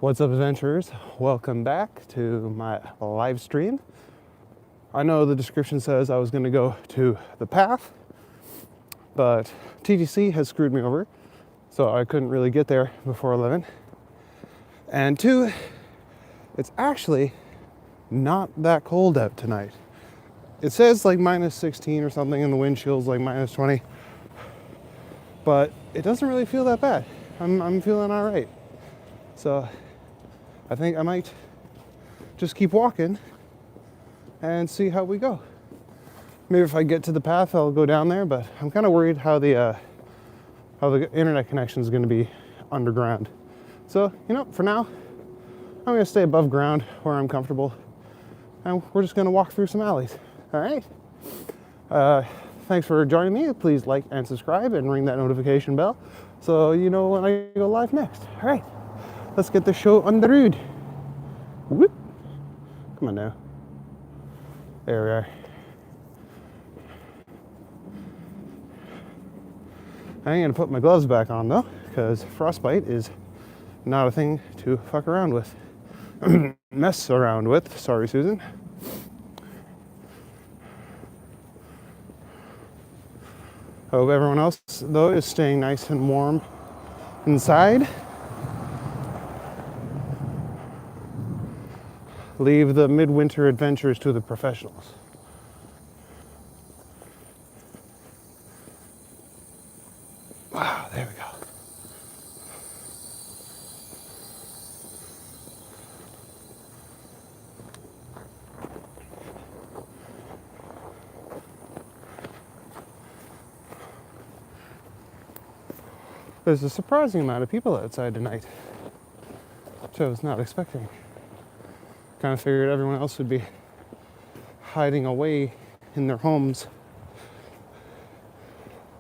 What's up, adventurers? Welcome back to my live stream. I know the description says I was going to go to the path, but TTC has screwed me over, so I couldn't really get there before 11. And two, it's actually not that cold out tonight. It says like minus 16 or something, and the wind chill's like minus 20, but it doesn't really feel that bad. I'm feeling all right. So I think I might just keep walking and see how we go. Maybe if I get to the path, I'll go down there, but I'm kind of worried how the internet connection is going to be underground. So, for now, I'm going to stay above ground where I'm comfortable, and we're just going to walk through some alleys. All right? Thanks for joining me. Please like and subscribe and ring that notification bell so you know when I go live next. All right. Let's get the show on the road. Whoop. Come on now. There we are. I ain't gonna put my gloves back on though, because frostbite is not a thing to fuck around with. Mess around with. Sorry, Susan. Hope everyone else, though, is staying nice and warm inside. Leave the midwinter adventures to the professionals. Wow, there we go. There's a surprising amount of people outside tonight, which I was not expecting. Kind of figured everyone else would be hiding away in their homes.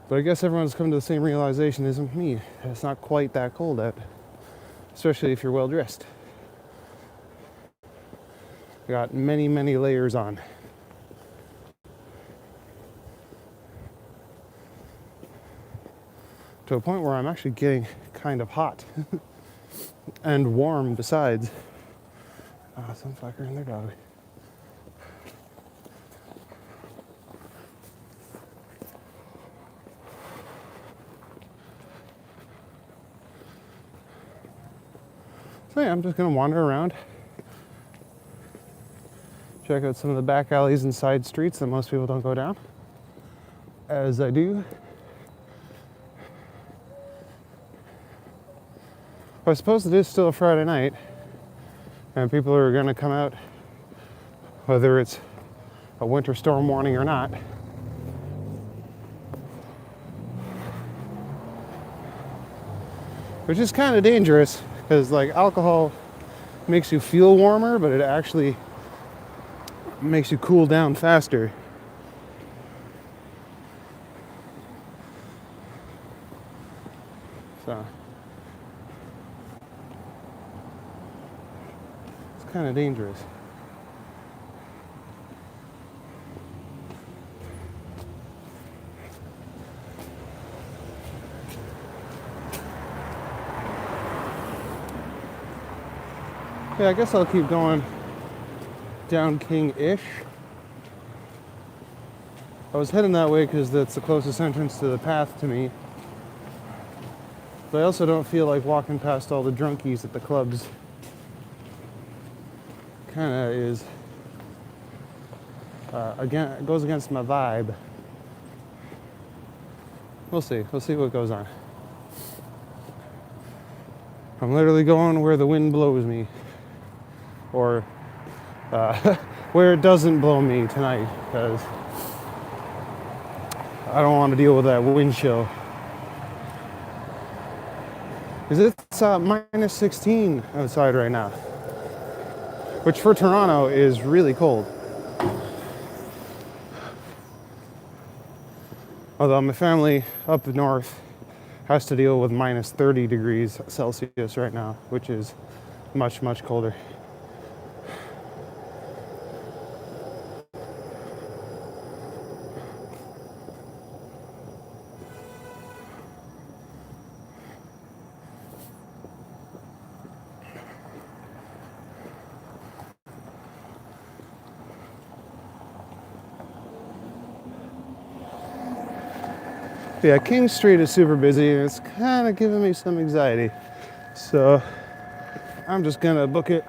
But I guess everyone's come to the same realization as me. It's not quite that cold out, especially if you're well dressed. I got many, many layers on. To a point where I'm actually getting kind of hot and warm besides. Some fucker and their dog. So yeah, I'm just gonna wander around, check out some of the back alleys and side streets that most people don't go down, as I do. I suppose it is still a Friday night, and people are gonna come out, whether it's a winter storm warning or not. Which is kind of dangerous, because like alcohol makes you feel warmer, but it actually makes you cool down faster. So it's kind of dangerous. Yeah, I guess I'll keep going down King-ish. I was heading that way because that's the closest entrance to the path to me. But I also don't feel like walking past all the drunkies at the clubs. Kinda is, again, it goes against my vibe. We'll see what goes on. I'm literally going where the wind blows me. Or where it doesn't blow me tonight, because I don't want to deal with that wind chill. Because it's minus 16 outside right now, which for Toronto is really cold. Although my family up north has to deal with minus 30 degrees Celsius right now, which is much, much colder. Yeah, King Street is super busy and it's kind of giving me some anxiety. So I'm just gonna book it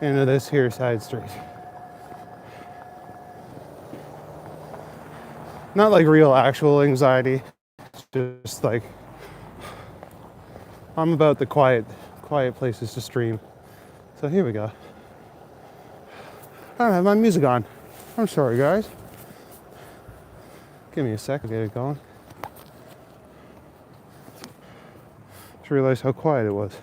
into this here side street. Not like real actual anxiety, just like I'm about the quiet places to stream. So here we go. I don't have my music on. I'm sorry, guys. Give me a sec to get it going. Just realized how quiet it was.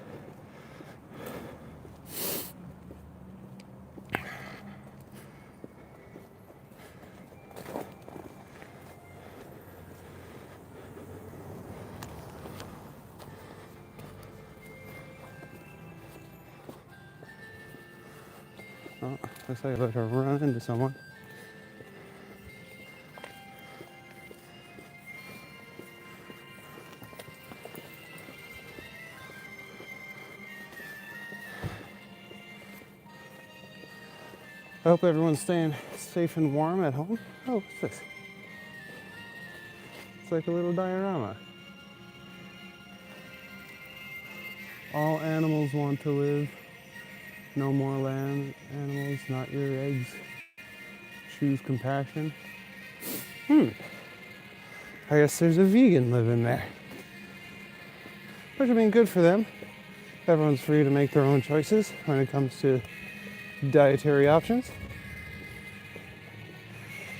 Oh, looks like I better run into someone. I hope everyone's staying safe and warm at home. Oh, what's this? It's like a little diorama. All animals want to live. No more land animals, not your eggs. Choose compassion. I guess there's a vegan living there. Which would be good for them. Everyone's free to make their own choices when it comes to dietary options.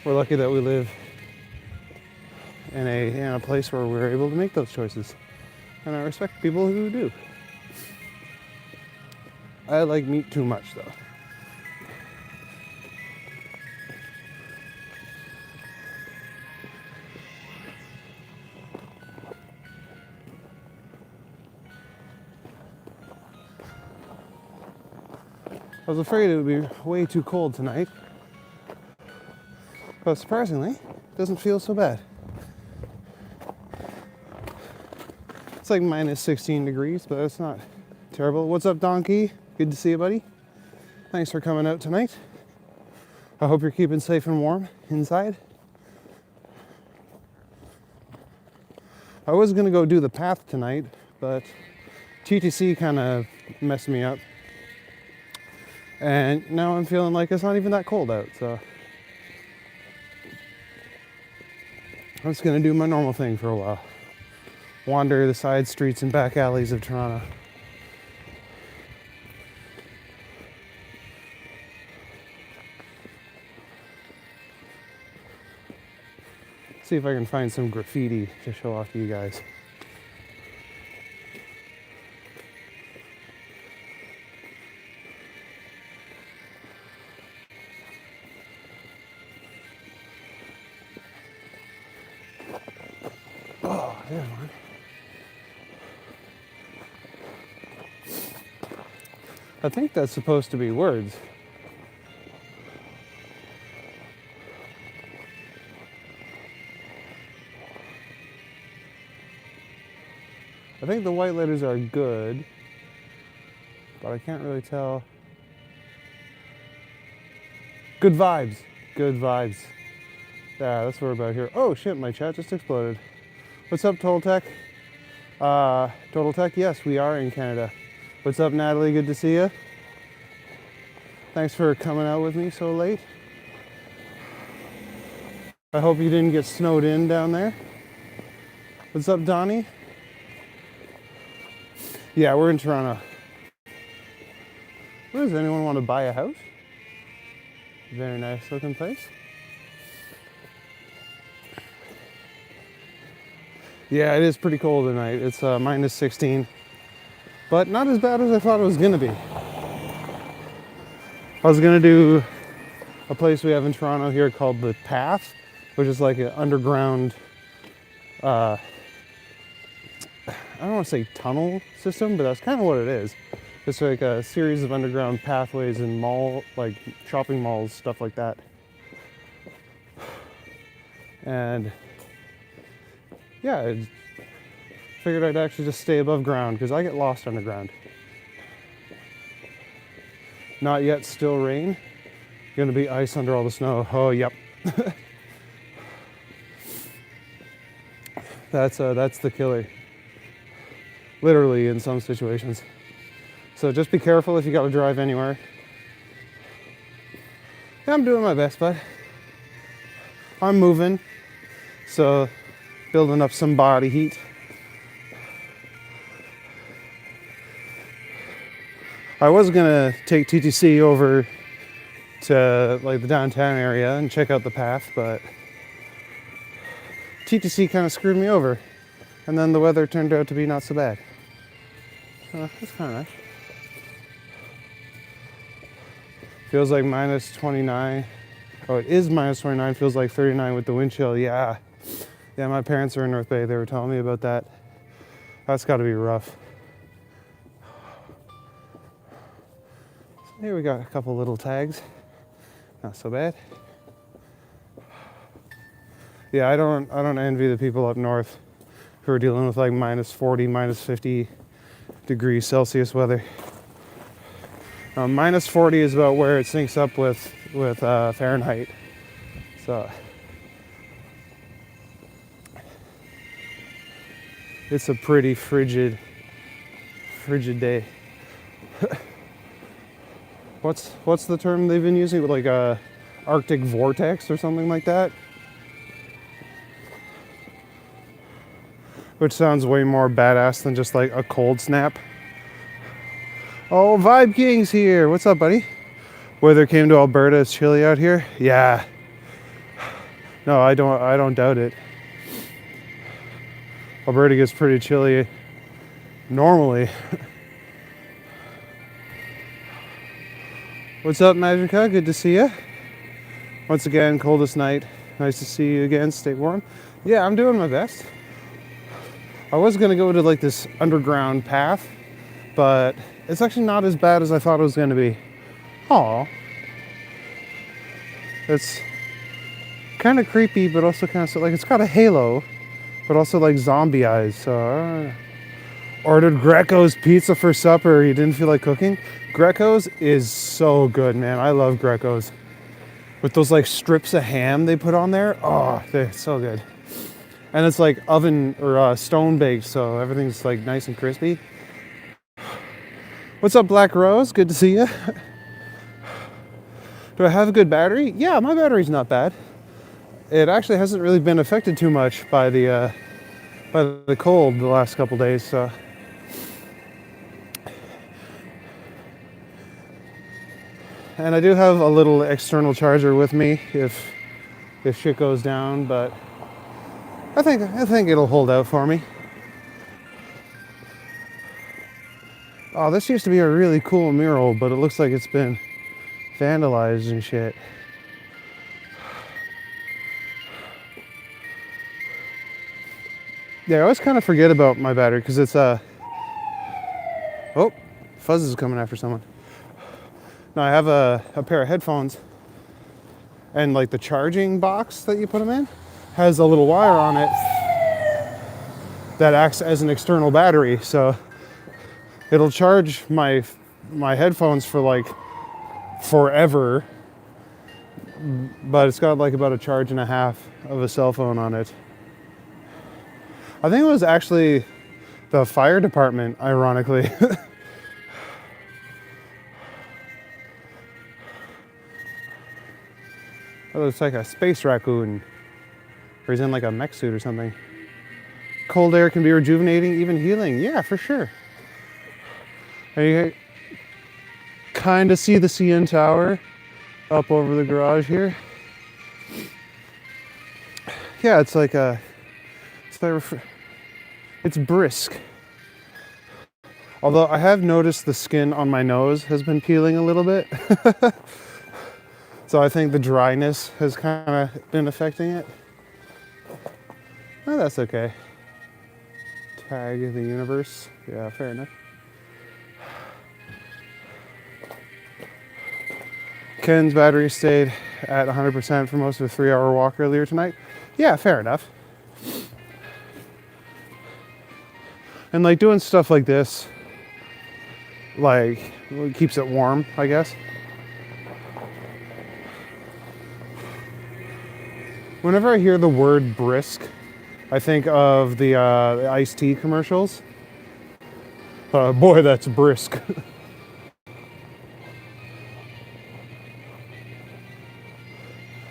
We're lucky that we live in a place where we're able to make those choices. And I respect people who do. I like meat too much though. I was afraid it would be way too cold tonight. But surprisingly, it doesn't feel so bad. It's like minus 16 degrees, but it's not terrible. What's up, Donkey? Good to see you, buddy. Thanks for coming out tonight. I hope you're keeping safe and warm inside. I was gonna go do the path tonight, but TTC kind of messed me up. And now I'm feeling like it's not even that cold out, so I'm just gonna do my normal thing for a while. Wander the side streets and back alleys of Toronto. See if I can find some graffiti to show off to you guys. Oh, there's one. I think that's supposed to be words. I think the white letters are good, but I can't really tell. Good vibes. Good vibes. Yeah, that's what we're about here. Oh shit, my chat just exploded. What's up, Total Tech? Total Tech, yes, we are in Canada. What's up, Natalie? Good to see you. Thanks for coming out with me so late. I hope you didn't get snowed in down there. What's up, Donnie? Yeah, we're in Toronto. Does anyone want to buy a house? Very nice looking place. Yeah, it is pretty cold tonight. It's minus 16, but not as bad as I thought it was gonna be. I was gonna do a place we have in Toronto here called The Path, which is like an underground, I don't want to say tunnel system, but that's kind of what it is. It's like a series of underground pathways in like shopping malls, stuff like that. And yeah, I figured I'd actually just stay above ground because I get lost underground. Not yet, still rain. Gonna be ice under all the snow. Oh, yep. That's the killer. Literally in some situations. So just be careful if you got to drive anywhere. Yeah, I'm doing my best, bud. I'm moving, so building up some body heat. I was gonna take TTC over to like the downtown area and check out the path, but TTC kind of screwed me over, and then the weather turned out to be not so bad. That's kind of nice. Feels like minus 29. Oh, it is minus 29. Feels like 39 with the wind chill. Yeah, my parents are in North Bay. They were telling me about that. That's got to be rough. Here we got a couple little tags. Not so bad. Yeah, I don't envy the people up north who are dealing with like minus 40, minus 50 degrees Celsius weather. Minus 40 is about where it syncs up with Fahrenheit. So it's a pretty frigid day. What's the term they've been using? Like a Arctic vortex or something like that? Which sounds way more badass than just like a cold snap. Oh, Vibe King's here. What's up, buddy? Weather came to Alberta. It's chilly out here. Yeah. No, I don't doubt it. Alberta gets pretty chilly normally. What's up, Magica? Good to see you. Once again, coldest night. Nice to see you again. Stay warm. Yeah, I'm doing my best. I was gonna go to like this underground path, but it's actually not as bad as I thought it was gonna be. Aw. It's kind of creepy, but also kind of like it's got a halo, but also like zombie eyes. So ordered Greco's pizza for supper. You didn't feel like cooking? Greco's is so good, man. I love Greco's. With those like strips of ham they put on there. Oh, they're so good. And it's like oven or stone baked, so everything's like nice and crispy. What's up, Black Rose? Good to see you. Do I have a good battery? Yeah, my battery's not bad. It actually hasn't really been affected too much by the cold the last couple days. So. And I do have a little external charger with me if shit goes down, but I think it'll hold out for me. Oh, this used to be a really cool mural, but it looks like it's been vandalized and shit. Yeah, I always kind of forget about my battery because it's oh, Fuzz is coming after someone. No, I have a pair of headphones, and like the charging box that you put them in has a little wire on it that acts as an external battery, so it'll charge my headphones for like forever, but it's got like about a charge and a half of a cell phone on it. I think it was actually the fire department, ironically. It looks like a space raccoon, or he's in like a mech suit or something. Cold air can be rejuvenating, even healing. Yeah, for sure. And you kind of see the CN Tower up over the garage here. Yeah, it's like it's brisk. Although I have noticed the skin on my nose has been peeling a little bit. So I think the dryness has kind of been affecting it. Oh, that's okay. Tag the universe. Yeah, fair enough. Ken's battery stayed at 100% for most of a 3-hour walk earlier tonight. Yeah, fair enough. And like doing stuff like this, like, it keeps it warm, I guess. Whenever I hear the word brisk, I think of the iced tea commercials. Boy, that's brisk.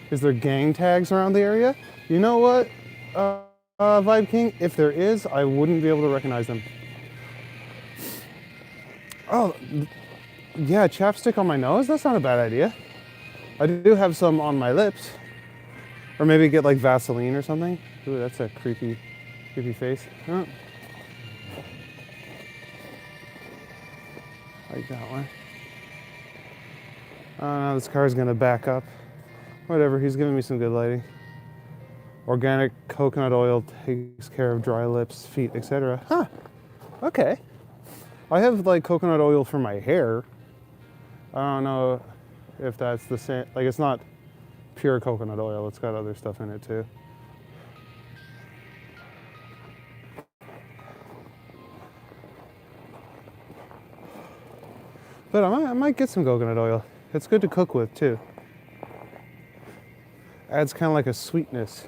Is there gang tags around the area? You know what, Vibe King? If there is, I wouldn't be able to recognize them. Oh, yeah, chapstick on my nose? That's not a bad idea. I do have some on my lips. Or maybe get like Vaseline or something. Ooh, that's a creepy face. Oh. Like that one. This car's gonna back up. Whatever, he's giving me some good lighting. Organic coconut oil takes care of dry lips, feet, etc. Huh, okay. I have like coconut oil for my hair. I don't know if that's the same, like it's not pure coconut oil, it's got other stuff in it too. But I might get some coconut oil. It's good to cook with too. Adds kind of like a sweetness.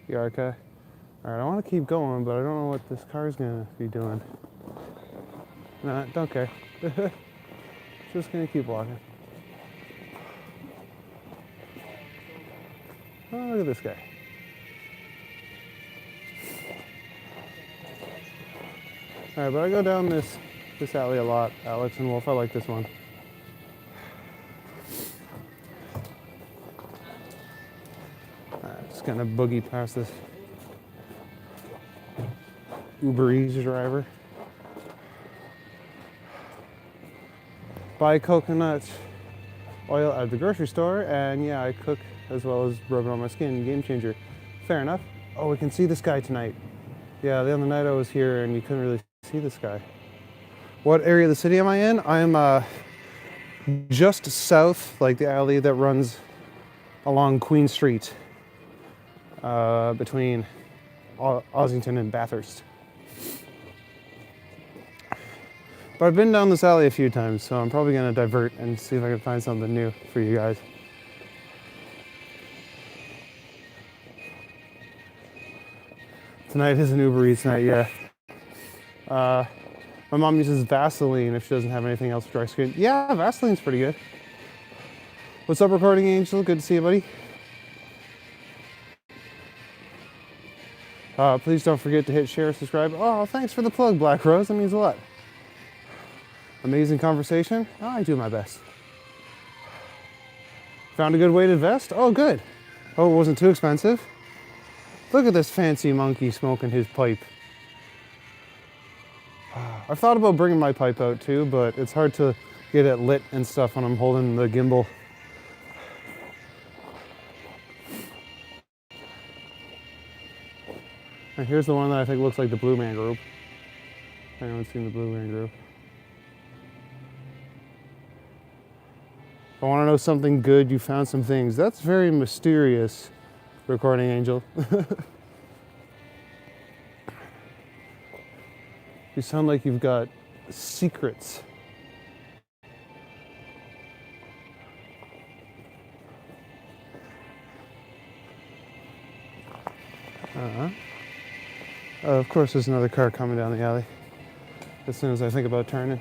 Yarka. All right, I want to keep going, but I don't know what this car's gonna be doing. Nah, don't care. Just gonna keep walking. Oh, look at this guy. All right, but I go down this alley a lot, Alex and Wolf. I like this one. All right, just gonna boogie past this Uber Eats driver. Buy coconut oil at the grocery store, and yeah, I cook as well as rub it on my skin. Game changer. Fair enough. Oh, we can see this guy tonight. Yeah, the other night I was here and you couldn't really see this guy. What area of the city am I in? I'm just south, like the alley that runs along Queen Street, between Ossington and Bathurst. But I've been down this alley a few times, so I'm probably gonna divert and see if I can find something new for you guys. Tonight is an Uber Eats night, yeah. My mom uses Vaseline if she doesn't have anything else for dry skin. Yeah, Vaseline's pretty good. What's up, Recording Angel? Good to see you, buddy. Please don't forget to hit share, subscribe. Oh, thanks for the plug, Black Rose. That means a lot. Amazing conversation. Oh, I do my best. Found a good weighted vest? Oh, good. Oh, it wasn't too expensive. Look at this fancy monkey smoking his pipe. I've thought about bringing my pipe out too, but it's hard to get it lit and stuff when I'm holding the gimbal. And here's the one that I think looks like the Blue Man Group. Anyone's seen the Blue Man Group? I want to know something good. You found some things. That's very mysterious, Recording Angel. You sound like you've got secrets. Of course, there's another car coming down the alley as soon as I think about turning.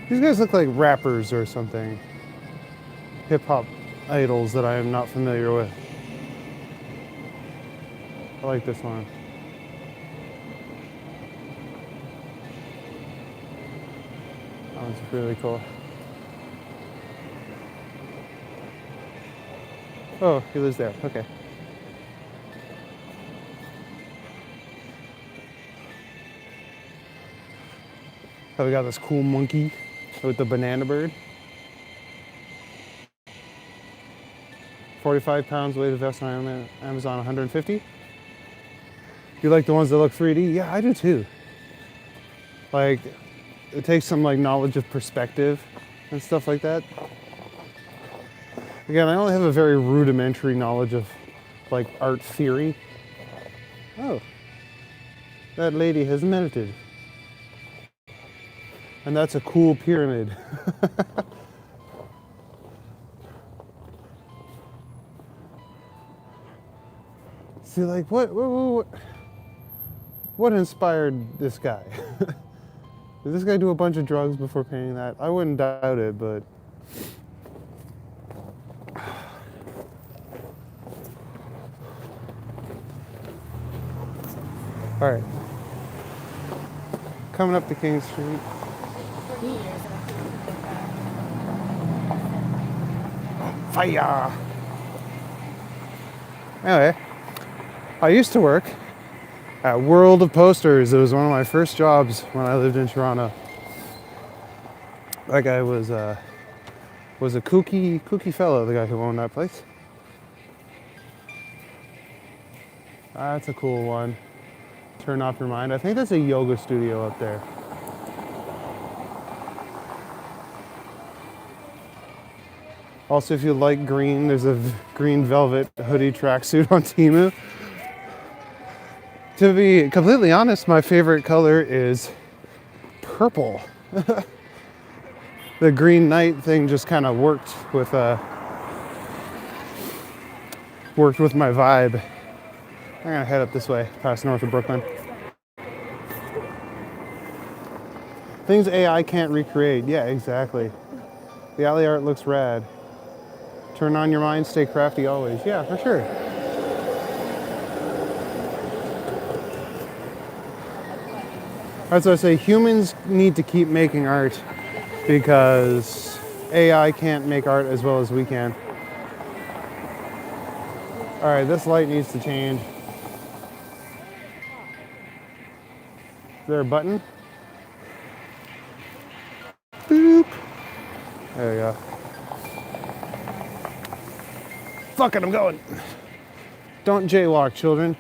These guys look like rappers or something. Hip-hop idols that I am not familiar with. I like this one. That one's really cool. Oh, he lives there. Okay. So we got this cool monkey with the banana bird. 45 pounds weighted vest on Amazon, 150. You like the ones that look 3D? Yeah, I do too. Like, it takes some like knowledge of perspective and stuff like that. Again, I only have a very rudimentary knowledge of like art theory. Oh, that lady has melted. And that's a cool pyramid. See, like, what inspired this guy? Did this guy do a bunch of drugs before painting that? I wouldn't doubt it, but... Alright. Coming up to King Street. Fire! Anyway, I used to work at World of Posters. It was one of my first jobs when I lived in Toronto. That guy was a kooky fellow, the guy who owned that place. That's a cool one. Turn off your mind. I think that's a yoga studio up there. Also, if you like green, there's a green velvet hoodie tracksuit on Temu. To be completely honest, my favorite color is purple. The Green Knight thing just kind of worked with my vibe. I'm gonna head up this way, past north of Brooklyn. Things AI can't recreate. Yeah, exactly. The alley art looks rad. Turn on your mind, stay crafty always. Yeah, for sure. That's what I say, humans need to keep making art because AI can't make art as well as we can. All right, this light needs to change. Is there a button? Boop. There we go. Fuck it, I'm going. Don't jaywalk, children.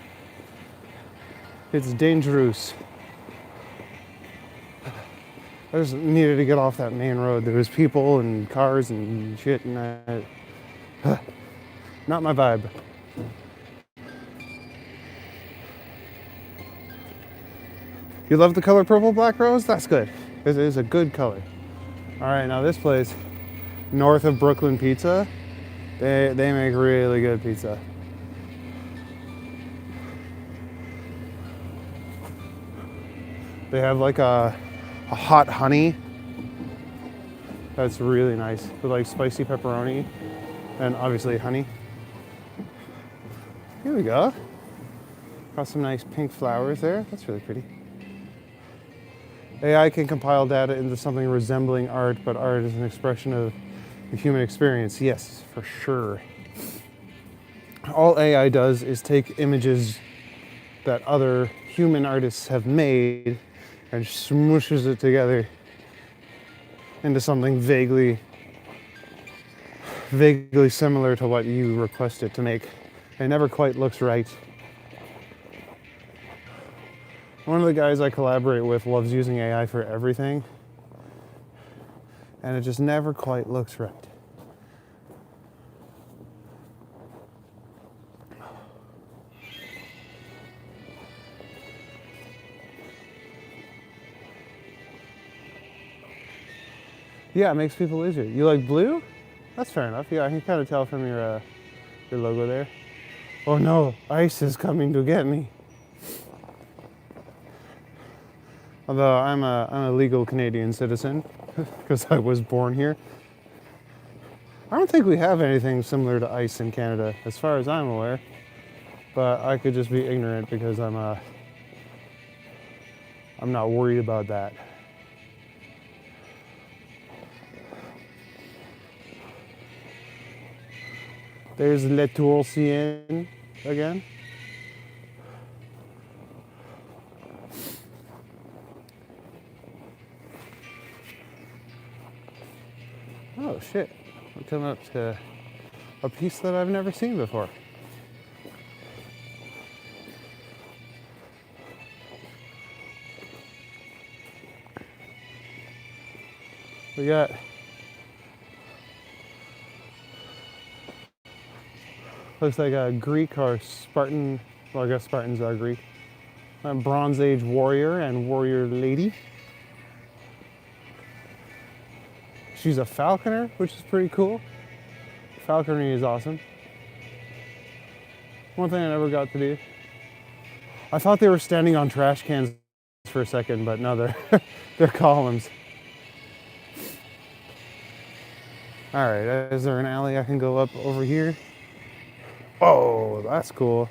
It's dangerous. I just needed to get off that main road. There was people and cars and shit, and not my vibe. You love the color purple black rose? That's good. It is a good color. All right, now this place, north of Brooklyn Pizza, they make really good pizza. They have like a hot honey that's really nice with like spicy pepperoni and obviously honey. Here we go. Got some nice pink flowers there. That's really pretty. AI can compile data into something resembling art, but art is an expression of the human experience. Yes, for sure. All AI does is take images that other human artists have made and smooshes it together into something vaguely similar to what you request it to make. It never quite looks right. One of the guys I collaborate with loves using AI for everything, and it just never quite looks right. Yeah, it makes people easier. You like blue? That's fair enough. Yeah, I can kind of tell from your logo there. Oh no, ICE is coming to get me. Although I'm a legal Canadian citizen because I was born here. I don't think we have anything similar to ICE in Canada, as far as I'm aware. But I could just be ignorant because I'm not worried about that. There's Le Tourcien again. Oh shit, we're coming up to a piece that I've never seen before. We got looks like a Greek or Spartan, well I guess Spartans are Greek. A Bronze Age warrior and warrior lady. She's a falconer, which is pretty cool. Falconry is awesome. One thing I never got to do. I thought they were standing on trash cans for a second, but no, they're they're columns. All right, is there an alley I can go up over here? Oh, that's cool.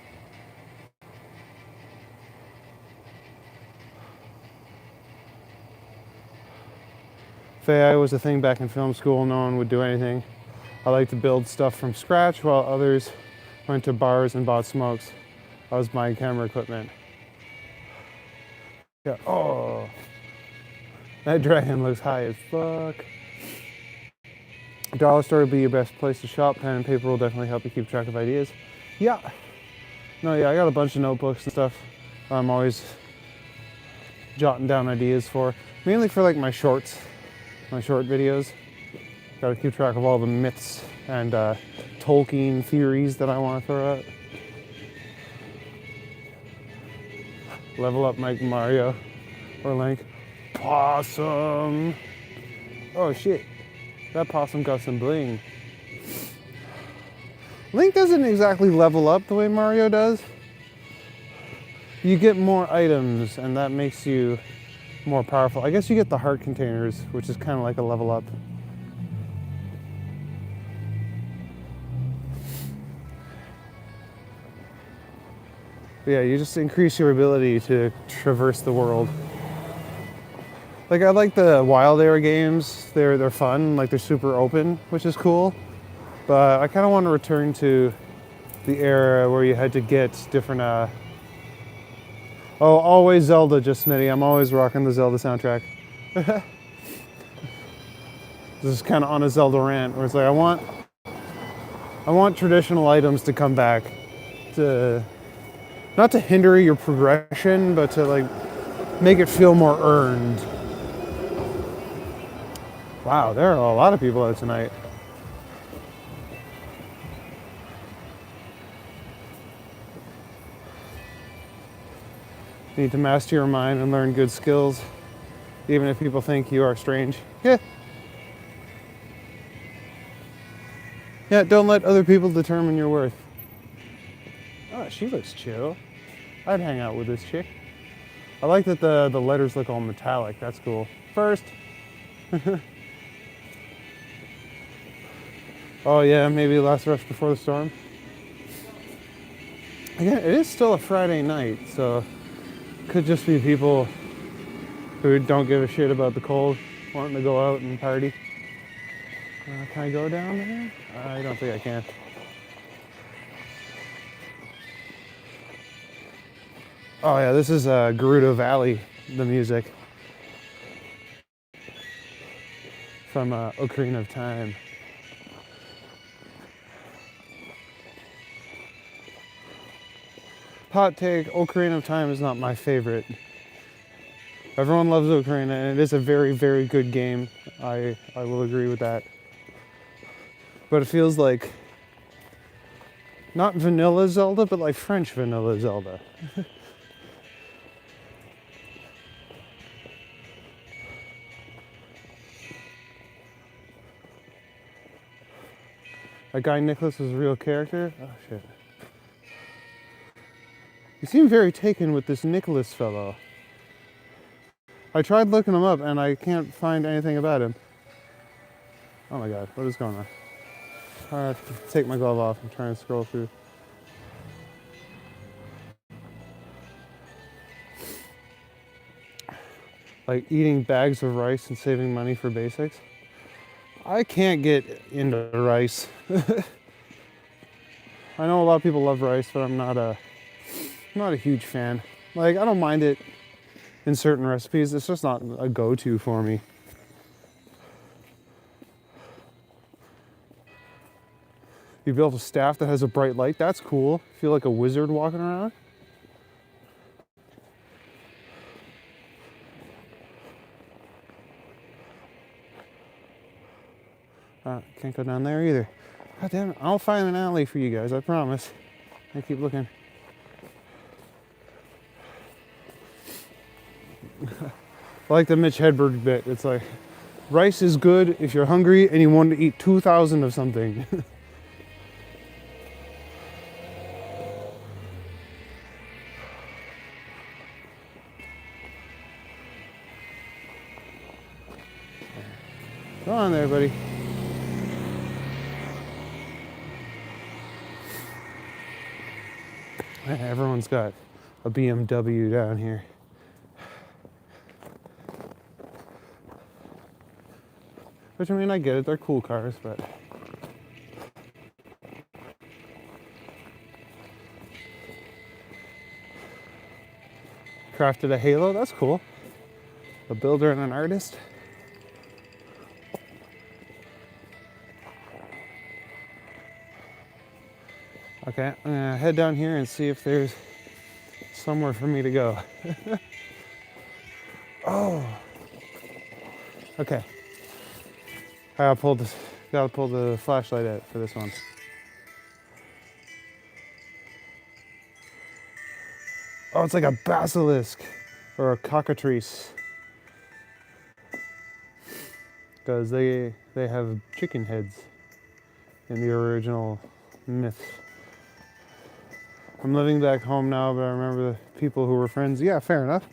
If AI was a thing back in film school, no one would do anything. I like to build stuff from scratch while others went to bars and bought smokes. That was my camera equipment. Yeah. Oh, that dragon looks high as fuck. Dollar store would be your best place to shop. Pen and paper will definitely help you keep track of ideas. Yeah. No, yeah, I got a bunch of notebooks and stuff I'm always jotting down ideas for. Mainly for like my shorts, my short videos. Gotta keep track of all the myths and Tolkien theories that I want to throw out. Level up Mike Mario or Link. Possum! Oh shit, that possum got some bling. Link doesn't exactly level up the way Mario does. You get more items and that makes you more powerful. I guess you get the heart containers, which is kind of like a level up. But yeah, you just increase your ability to traverse the world. Like I like the Wild Era games. They're fun, like they're super open, which is cool. But I kind of want to return to the era where you had to get different oh, always Zelda, just Smitty. I'm always rocking the Zelda soundtrack. This is kind of on a Zelda rant where it's like I want traditional items to come back to not to hinder your progression, but to like make it feel more earned. Wow, there are a lot of people out tonight. You need to master your mind and learn good skills, even if people think you are strange. Yeah. Yeah, don't let other people determine your worth. Oh, she looks chill. I'd hang out with this chick. I like that the letters look all metallic. That's cool. First. Oh yeah, maybe last rush before the storm. Again, it is still a Friday night, so could just be people who don't give a shit about the cold, wanting to go out and party. Can I go down there? I don't think I can. Oh yeah, this is Gerudo Valley, the music from Ocarina of Time. Hot take, Ocarina of Time is not my favorite. Everyone loves Ocarina and it is a very, very good game. I will agree with that. But it feels like not vanilla Zelda, but like French vanilla Zelda. That guy Nicholas is a real character? Oh shit. You seem very taken with this Nicholas fellow. I tried looking him up and I can't find anything about him. Oh my god, what is going on? I have to take my glove off. I'm trying to scroll through. Like eating bags of rice and saving money for basics. I can't get into rice. I know a lot of people love rice, but I'm not a huge fan. Like, I don't mind it in certain recipes. It's just not a go-to for me. You built a staff that has a bright light. That's cool. Feel like a wizard walking around. Can't go down there either. God damn it. I'll find an alley for you guys, I promise. I keep looking. I like the Mitch Hedberg bit. It's like, rice is good if you're hungry and you want to eat 2,000 of something. Go on there, buddy. Everyone's got a BMW down here. Which, I mean, I get it. They're cool cars, but... Crafted a Halo. That's cool. A builder and an artist. Okay, I'm gonna head down here and see if there's somewhere for me to go. Oh. Okay. I gotta pull the flashlight out for this one. Oh, it's like a basilisk or a cockatrice. Because they have chicken heads in the original myth. I'm living back home now, but I remember the people who were friends. Yeah, fair enough.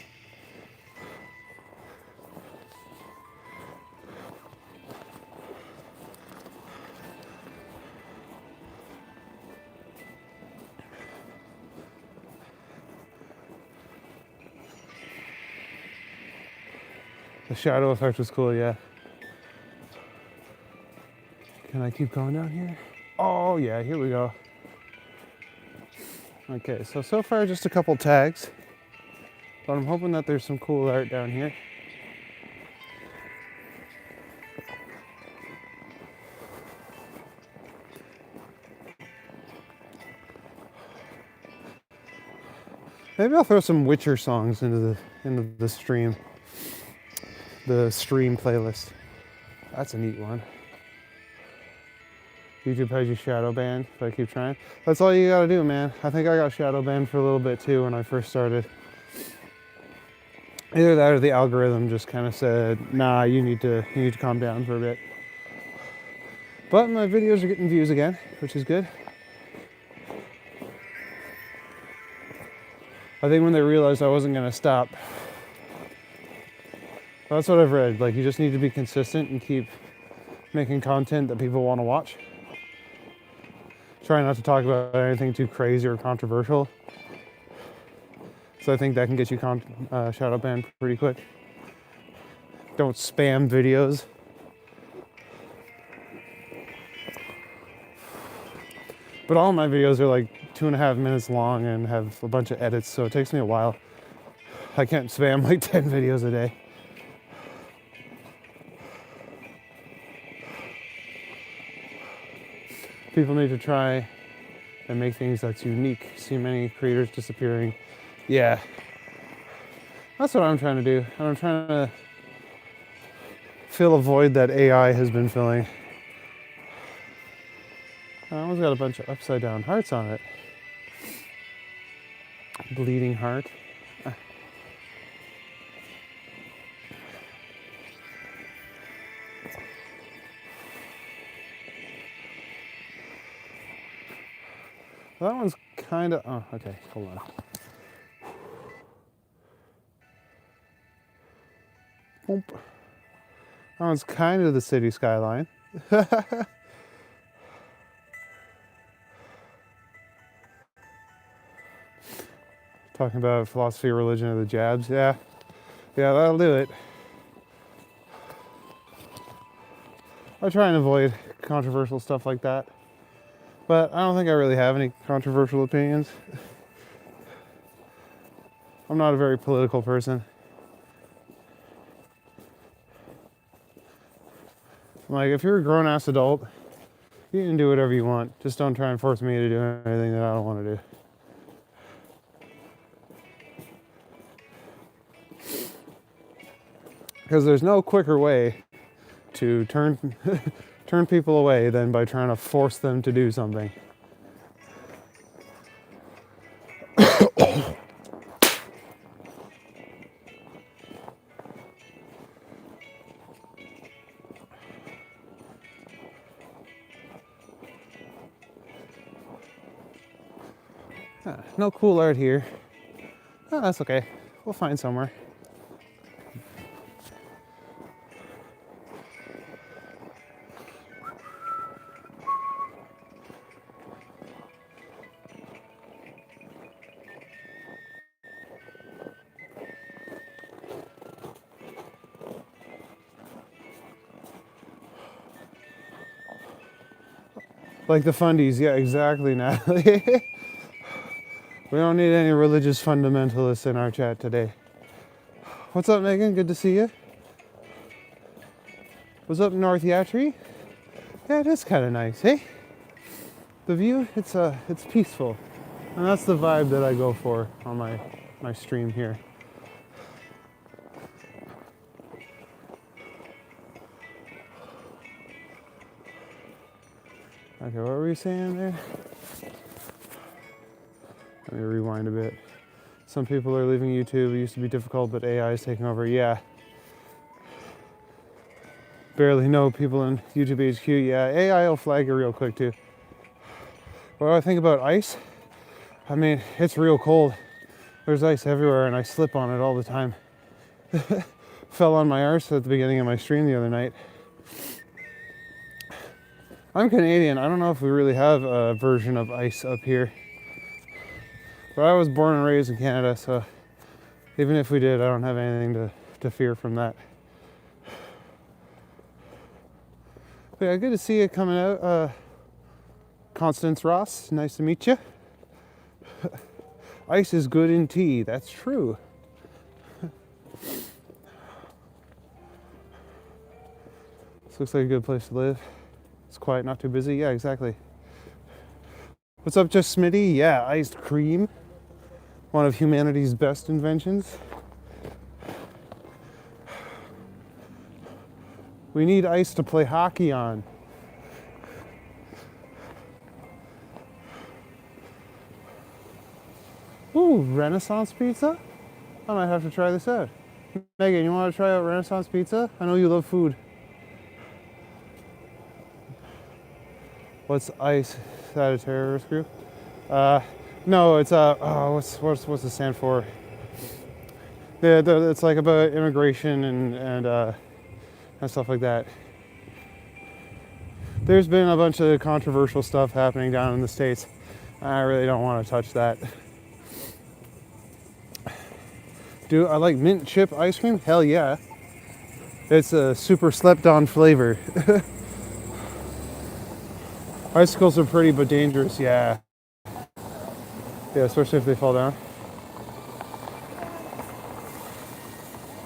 The shadow effect was cool, yeah. Can I keep going down here? Oh yeah, here we go. Okay, so far just a couple tags, but I'm hoping that there's some cool art down here. Maybe I'll throw some Witcher songs into the stream. The stream playlist. That's a neat one. YouTube has you shadow banned if I keep trying. That's all you gotta do, man. I think I got shadow banned for a little bit too when I first started. Either that or the algorithm just kind of said, nah, you need to calm down for a bit. But my videos are getting views again, which is good. I think when they realized I wasn't gonna stop. That's what I've read. Like, you just need to be consistent and keep making content that people want to watch. Try not to talk about anything too crazy or controversial. So I think that can get you shadow banned pretty quick. Don't spam videos. But all my videos are like 2.5 minutes long and have a bunch of edits, so it takes me a while. I can't spam like 10 videos a day. People need to try and make things that's unique. See many creators disappearing. Yeah. That's what I'm trying to do. I'm trying to fill a void that AI has been filling. I almost got a bunch of upside down hearts on it. Bleeding heart. That one's kind of, oh, okay, hold on. Boom. That one's kind of the city skyline. Talking about philosophy, religion, or the jabs. Yeah, that'll do it. I try and avoid controversial stuff like that. But I don't think I really have any controversial opinions. I'm not a very political person. Like, if you're a grown-ass adult, you can do whatever you want. Just don't try and force me to do anything that I don't want to do. Because there's no quicker way to turn people away than by trying to force them to do something. No cool art here. Oh, that's okay. We'll find somewhere. Like the fundies, yeah, exactly, Natalie. We don't need any religious fundamentalists in our chat today. What's up, Megan? Good to see you. What's up, North Yatri? Yeah, it is kind of nice, hey? The view, it's peaceful. And that's the vibe that I go for on my stream here. Okay, what were you saying there? Let me rewind a bit. Some people are leaving YouTube. It used to be difficult, but AI is taking over. Yeah. Barely know people in YouTube HQ. Yeah, AI will flag you real quick too. What do I think about ice? I mean, it's real cold. There's ice everywhere and I slip on it all the time. Fell on my arse at the beginning of my stream the other night. I'm Canadian. I don't know if we really have a version of ice up here. But I was born and raised in Canada, so even if we did, I don't have anything to fear from that. But yeah, good to see you coming out. Constance Ross, nice to meet you. Ice is good in tea, that's true. This looks like a good place to live. It's quiet, not too busy. Yeah, exactly. What's up, Just Smitty? Yeah, iced cream. One of humanity's best inventions. We need ice to play hockey on. Ooh, Renaissance pizza? I might have to try this out. Megan, you want to try out Renaissance pizza? I know you love food. What's ICE? Is that a terrorist group? No, it's what's it stand for? It's like about immigration and stuff like that. There's been a bunch of controversial stuff happening down in the States. I really don't want to touch that. Do I like mint chip ice cream? Hell yeah. It's a super slept on flavor. Icicles are pretty but dangerous, yeah. Yeah, especially if they fall down.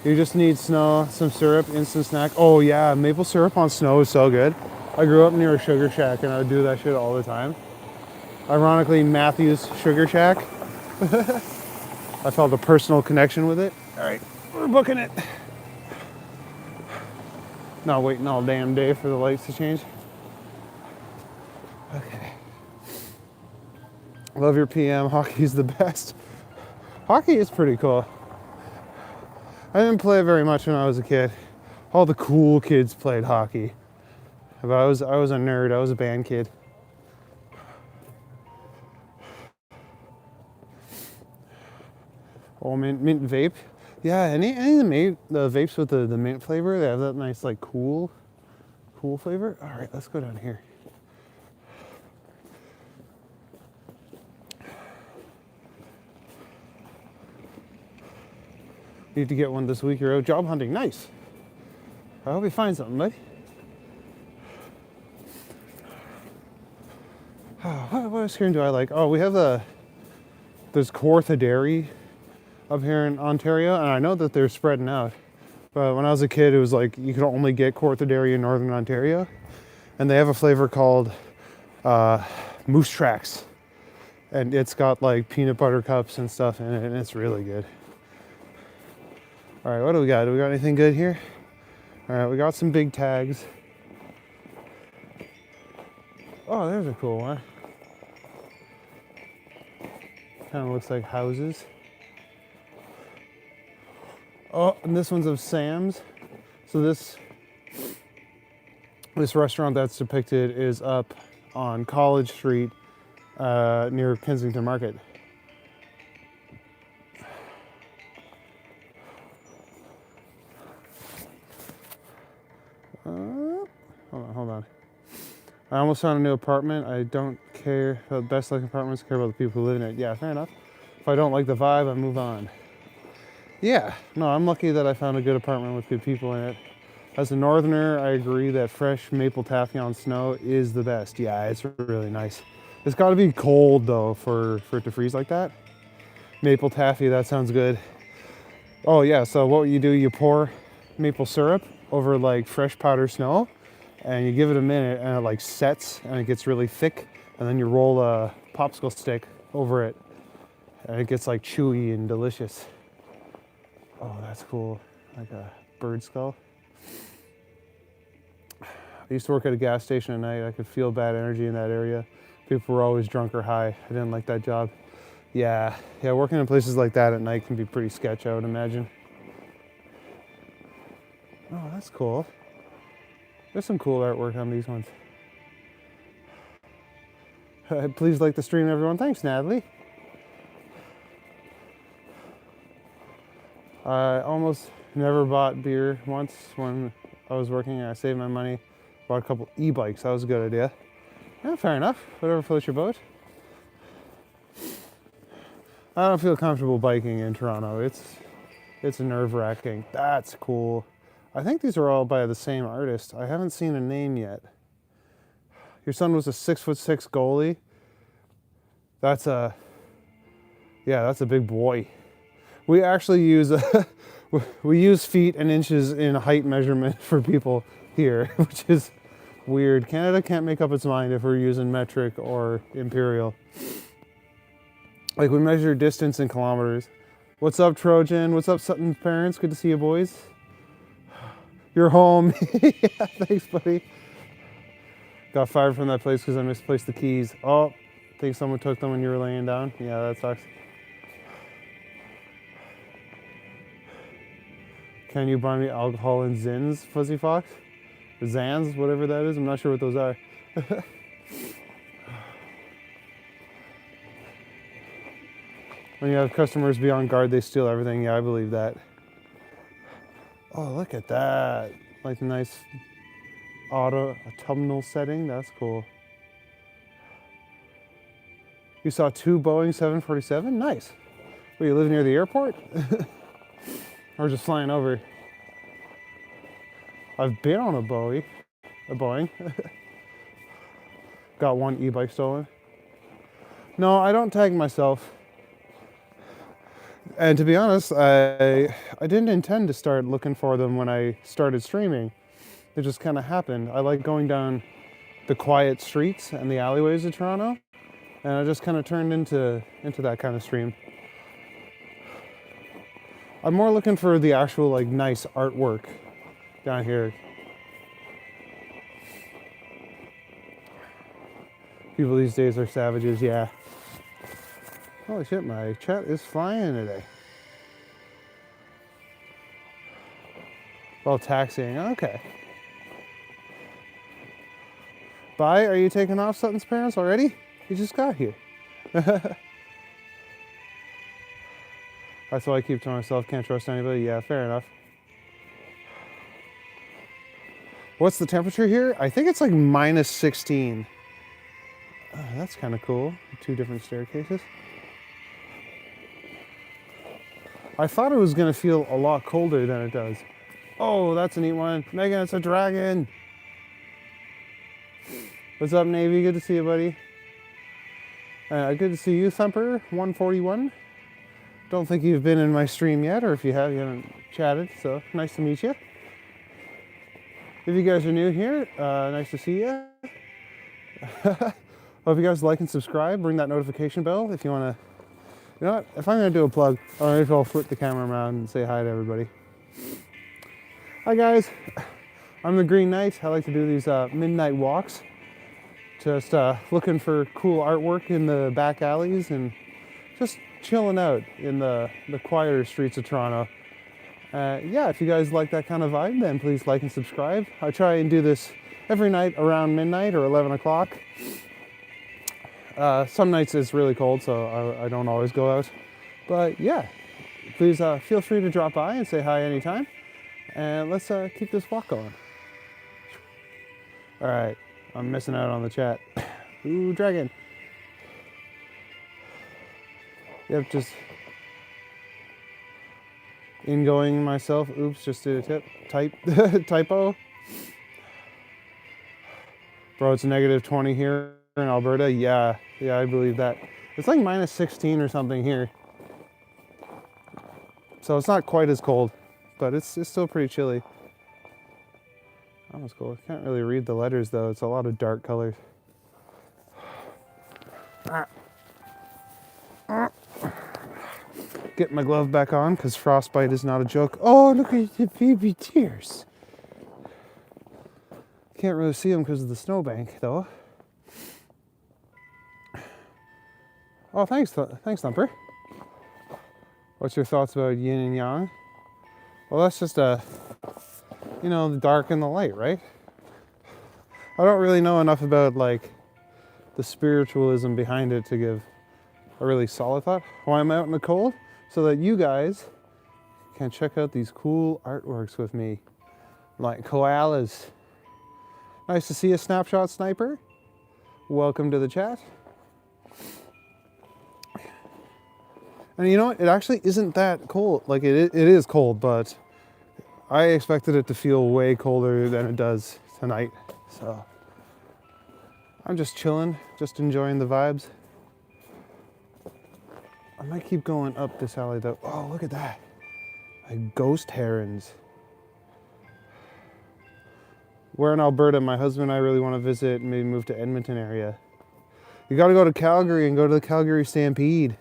You just need snow, some syrup, instant snack. Oh yeah, maple syrup on snow is so good. I grew up near a sugar shack and I would do that shit all the time. Ironically, Matthew's Sugar Shack. I felt a personal connection with it. All right, we're booking it. Not waiting all damn day for the lights to change. Okay. Love your PM. Hockey's the best. Hockey is pretty cool. I didn't play very much when I was a kid. All the cool kids played hockey. But I was a nerd. I was a band kid. Oh, mint vape. Yeah, any of the vapes with the mint flavor, they have that nice like cool flavor. All right, let's go down here. Need to get one this week. You're out job hunting. Nice. I hope you find something, buddy. What ice cream do I like? Oh, we have there's Kawartha Dairy up here in Ontario, and I know that they're spreading out. But when I was a kid, it was like you could only get Kawartha Dairy in Northern Ontario, and they have a flavor called Moose Tracks, and it's got like peanut butter cups and stuff in it, and it's really good. All right, what do we got? Do we got anything good here? All right, we got some big tags. Oh, there's a cool one. Kind of looks like houses. Oh, and this one's of Sam's. So this restaurant that's depicted is up on College Street near Kensington Market. Hold on. I almost found a new apartment. I don't care about the best looking apartments, I care about the people who live in it. Yeah, fair enough. If I don't like the vibe, I move on. Yeah, no, I'm lucky that I found a good apartment with good people in it. As a northerner, I agree that fresh maple taffy on snow is the best. Yeah, it's really nice. It's got to be cold though for it to freeze like that. Maple taffy, that sounds good. Oh yeah, so what you do, you pour maple syrup over like fresh powdered snow and you give it a minute and it like sets and it gets really thick, and then you roll a popsicle stick over it and it gets like chewy and delicious. Oh, that's cool. Like a bird skull. I used to work at a gas station at night. I could feel bad energy in that area. People were always drunk or high. I didn't like that job. Yeah, working in places like that at night can be pretty sketch, I would imagine. Oh, that's cool. There's some cool artwork on these ones. Please like the stream, everyone. Thanks, Natalie. I almost never bought beer once when I was working. I saved my money, bought a couple e-bikes. That was a good idea. Yeah, fair enough. Whatever floats your boat. I don't feel comfortable biking in Toronto. It's nerve-wracking. That's cool. I think these are all by the same artist. I haven't seen a name yet. Your son was a 6'6" goalie. That's a big boy. We actually use we use feet and inches in height measurement for people here, which is weird. Canada can't make up its mind if we're using metric or imperial. Like, we measure distance in kilometers. What's up, Trojan? What's up, Sutton's parents? Good to see you, boys. You're home. Yeah, thanks, buddy. Got fired from that place because I misplaced the keys. Oh, I think someone took them when you were laying down. Yeah, that sucks. Can you buy me alcohol and Zins, Fuzzy Fox? Or Zans, whatever that is. I'm not sure what those are. When you have customers be on guard, they steal everything. Yeah, I believe that. Oh, look at that. Like a nice autumnal setting. That's cool. You saw 2 Boeing 747? Nice. Wait, you live near the airport? Or just flying over? I've been on a Boeing. Got one e-bike stolen. No, I don't tag myself. And to be honest, I didn't intend to start looking for them when I started streaming. It just kind of happened. I like going down the quiet streets and the alleyways of Toronto, and I just kind of turned into that kind of stream. I'm more looking for the actual like nice artwork down here. People these days are savages, yeah. Holy shit, my chat is flying today. Well, taxiing, okay. Bye, are you taking off, Sutton's parents, already? You just got here. That's why I keep to myself, can't trust anybody. Yeah, fair enough. What's the temperature here? I think it's like minus 16. Oh, that's kind of cool. 2 different staircases. I thought it was going to feel a lot colder than it does. Oh, that's a neat one. Megan, it's a dragon. What's up, Navy? Good to see you, buddy. Good to see you, Thumper 141. Don't think you've been in my stream yet, or if you have, you haven't chatted, so nice to meet you. If you guys are new here, nice to see you. Hope you guys like and subscribe. Ring that notification bell if you want to. You know what? If I'm going to do a plug, I'll flip the camera around and say hi to everybody. Hi, guys. I'm the Green Knight. I like to do these midnight walks. Just looking for cool artwork in the back alleys and just chilling out in the quieter streets of Toronto. Yeah, if you guys like that kind of vibe, then please like and subscribe. I try and do this every night around midnight or 11 o'clock. Some nights it's really cold, so I don't always go out. But yeah, please feel free to drop by and say hi anytime. And let's keep this walk going. All right, I'm missing out on the chat. Ooh, dragon. Yep, just Ingoing myself. Oops, just did a typo. Bro, it's negative 20 here in Alberta. Yeah, I believe that. It's like minus 16 or something here. So it's not quite as cold, but it's still pretty chilly. Almost cool. I can't really read the letters though. It's a lot of dark colors. Get my glove back on because frostbite is not a joke. Oh, look at the baby tears. Can't really see them because of the snowbank though. Oh, thanks Thumper. What's your thoughts about yin and yang? Well, that's just the dark and the light, right? I don't really know enough about like the spiritualism behind it to give a really solid thought. Why I'm out in the cold? So that you guys can check out these cool artworks with me. Like koalas. Nice to see you, Snapshot Sniper. Welcome to the chat. And you know what? It actually isn't that cold. Like it is cold, but I expected it to feel way colder than it does tonight. So I'm just chilling, just enjoying the vibes. I might keep going up this alley though. Oh, look at that. Like ghost herons. We're in Alberta. My husband and I really want to visit and maybe move to Edmonton area. You got to go to Calgary and go to the Calgary Stampede.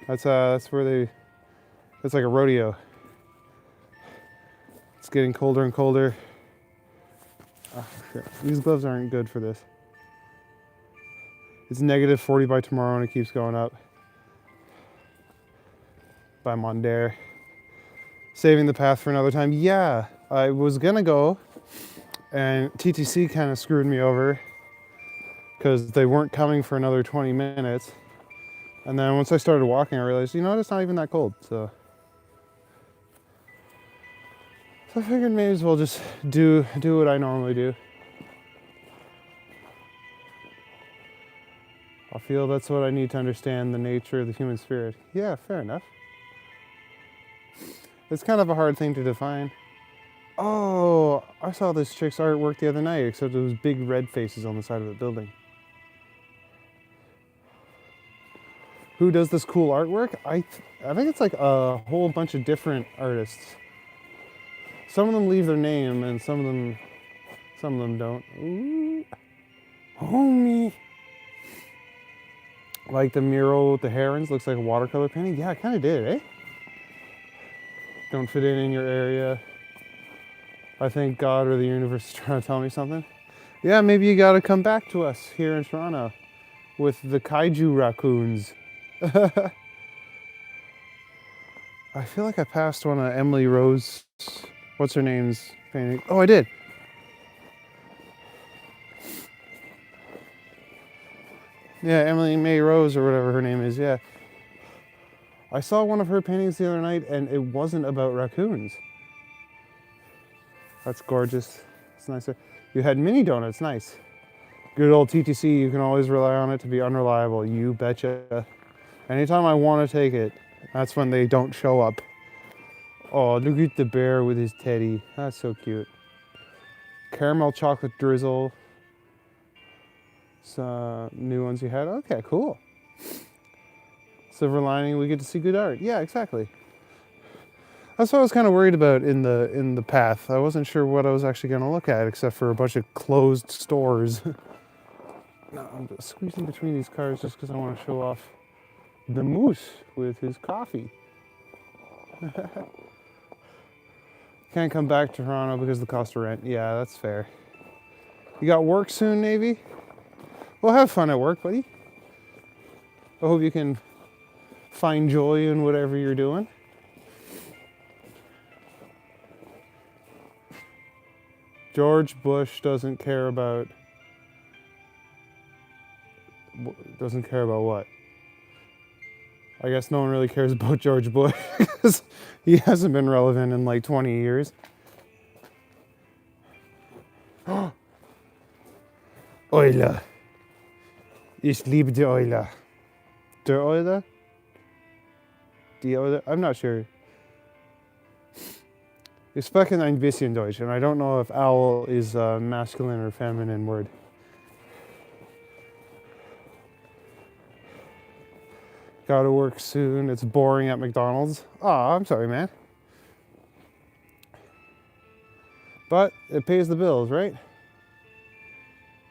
That's where it's like a rodeo. It's getting colder and colder. Oh, shit. These gloves aren't good for this. It's negative 40 by tomorrow and it keeps going up. By Mondaire. Saving the path for another time. Yeah, I was gonna go and TTC kind of screwed me over because they weren't coming for another 20 minutes. And then once I started walking, I realized, it's not even that cold. So I figured maybe as well just do what I normally do. I feel that's what I need to understand the nature of the human spirit. Yeah, fair enough. It's kind of a hard thing to define. Oh, I saw this chick's artwork the other night, except it was big red faces on the side of the building. Who does this cool artwork? I think it's like a whole bunch of different artists. Some of them leave their name, and some of them don't. Ooh, homie. Like the mural with the herons looks like a watercolor painting. Yeah, I kind of did, eh? Don't fit in your area. I think God or the universe is trying to tell me something. Yeah, maybe you gotta come back to us here in Toronto with the kaiju raccoons. I feel like I passed one of Emily Rose, what's her name's painting. Oh, I did. Yeah, Emily May Rose or whatever her name is, yeah. I saw one of her paintings the other night and it wasn't about raccoons. That's gorgeous. It's nice. You had mini donuts, nice. Good old TTC, you can always rely on it to be unreliable, you betcha. Anytime I want to take it, that's when they don't show up. Oh, look at the bear with his teddy. That's so cute. Caramel chocolate drizzle. Some new ones you had. Okay, cool. Silver lining, we get to see good art. Yeah, exactly. That's what I was kind of worried about in the path. I wasn't sure what I was actually going to look at, except for a bunch of closed stores. No, I'm just squeezing between these cars just because I want to show off the moose with his coffee. Can't come back to Toronto because of the cost of rent. Yeah, that's fair. You got work soon, Navy? Well, have fun at work, buddy. I hope you can find joy in whatever you're doing. George Bush doesn't care about what? I guess no one really cares about George Bush because he hasn't been relevant in like 20 years. Euler. Ich liebe die Euler. Der Euler? Die Euler? I'm not sure. Ich spreche ein bisschen Deutsch, and I don't know if owl is a masculine or feminine word. Gotta work soon. It's boring at McDonald's. Oh, I'm sorry, man. But it pays the bills, right?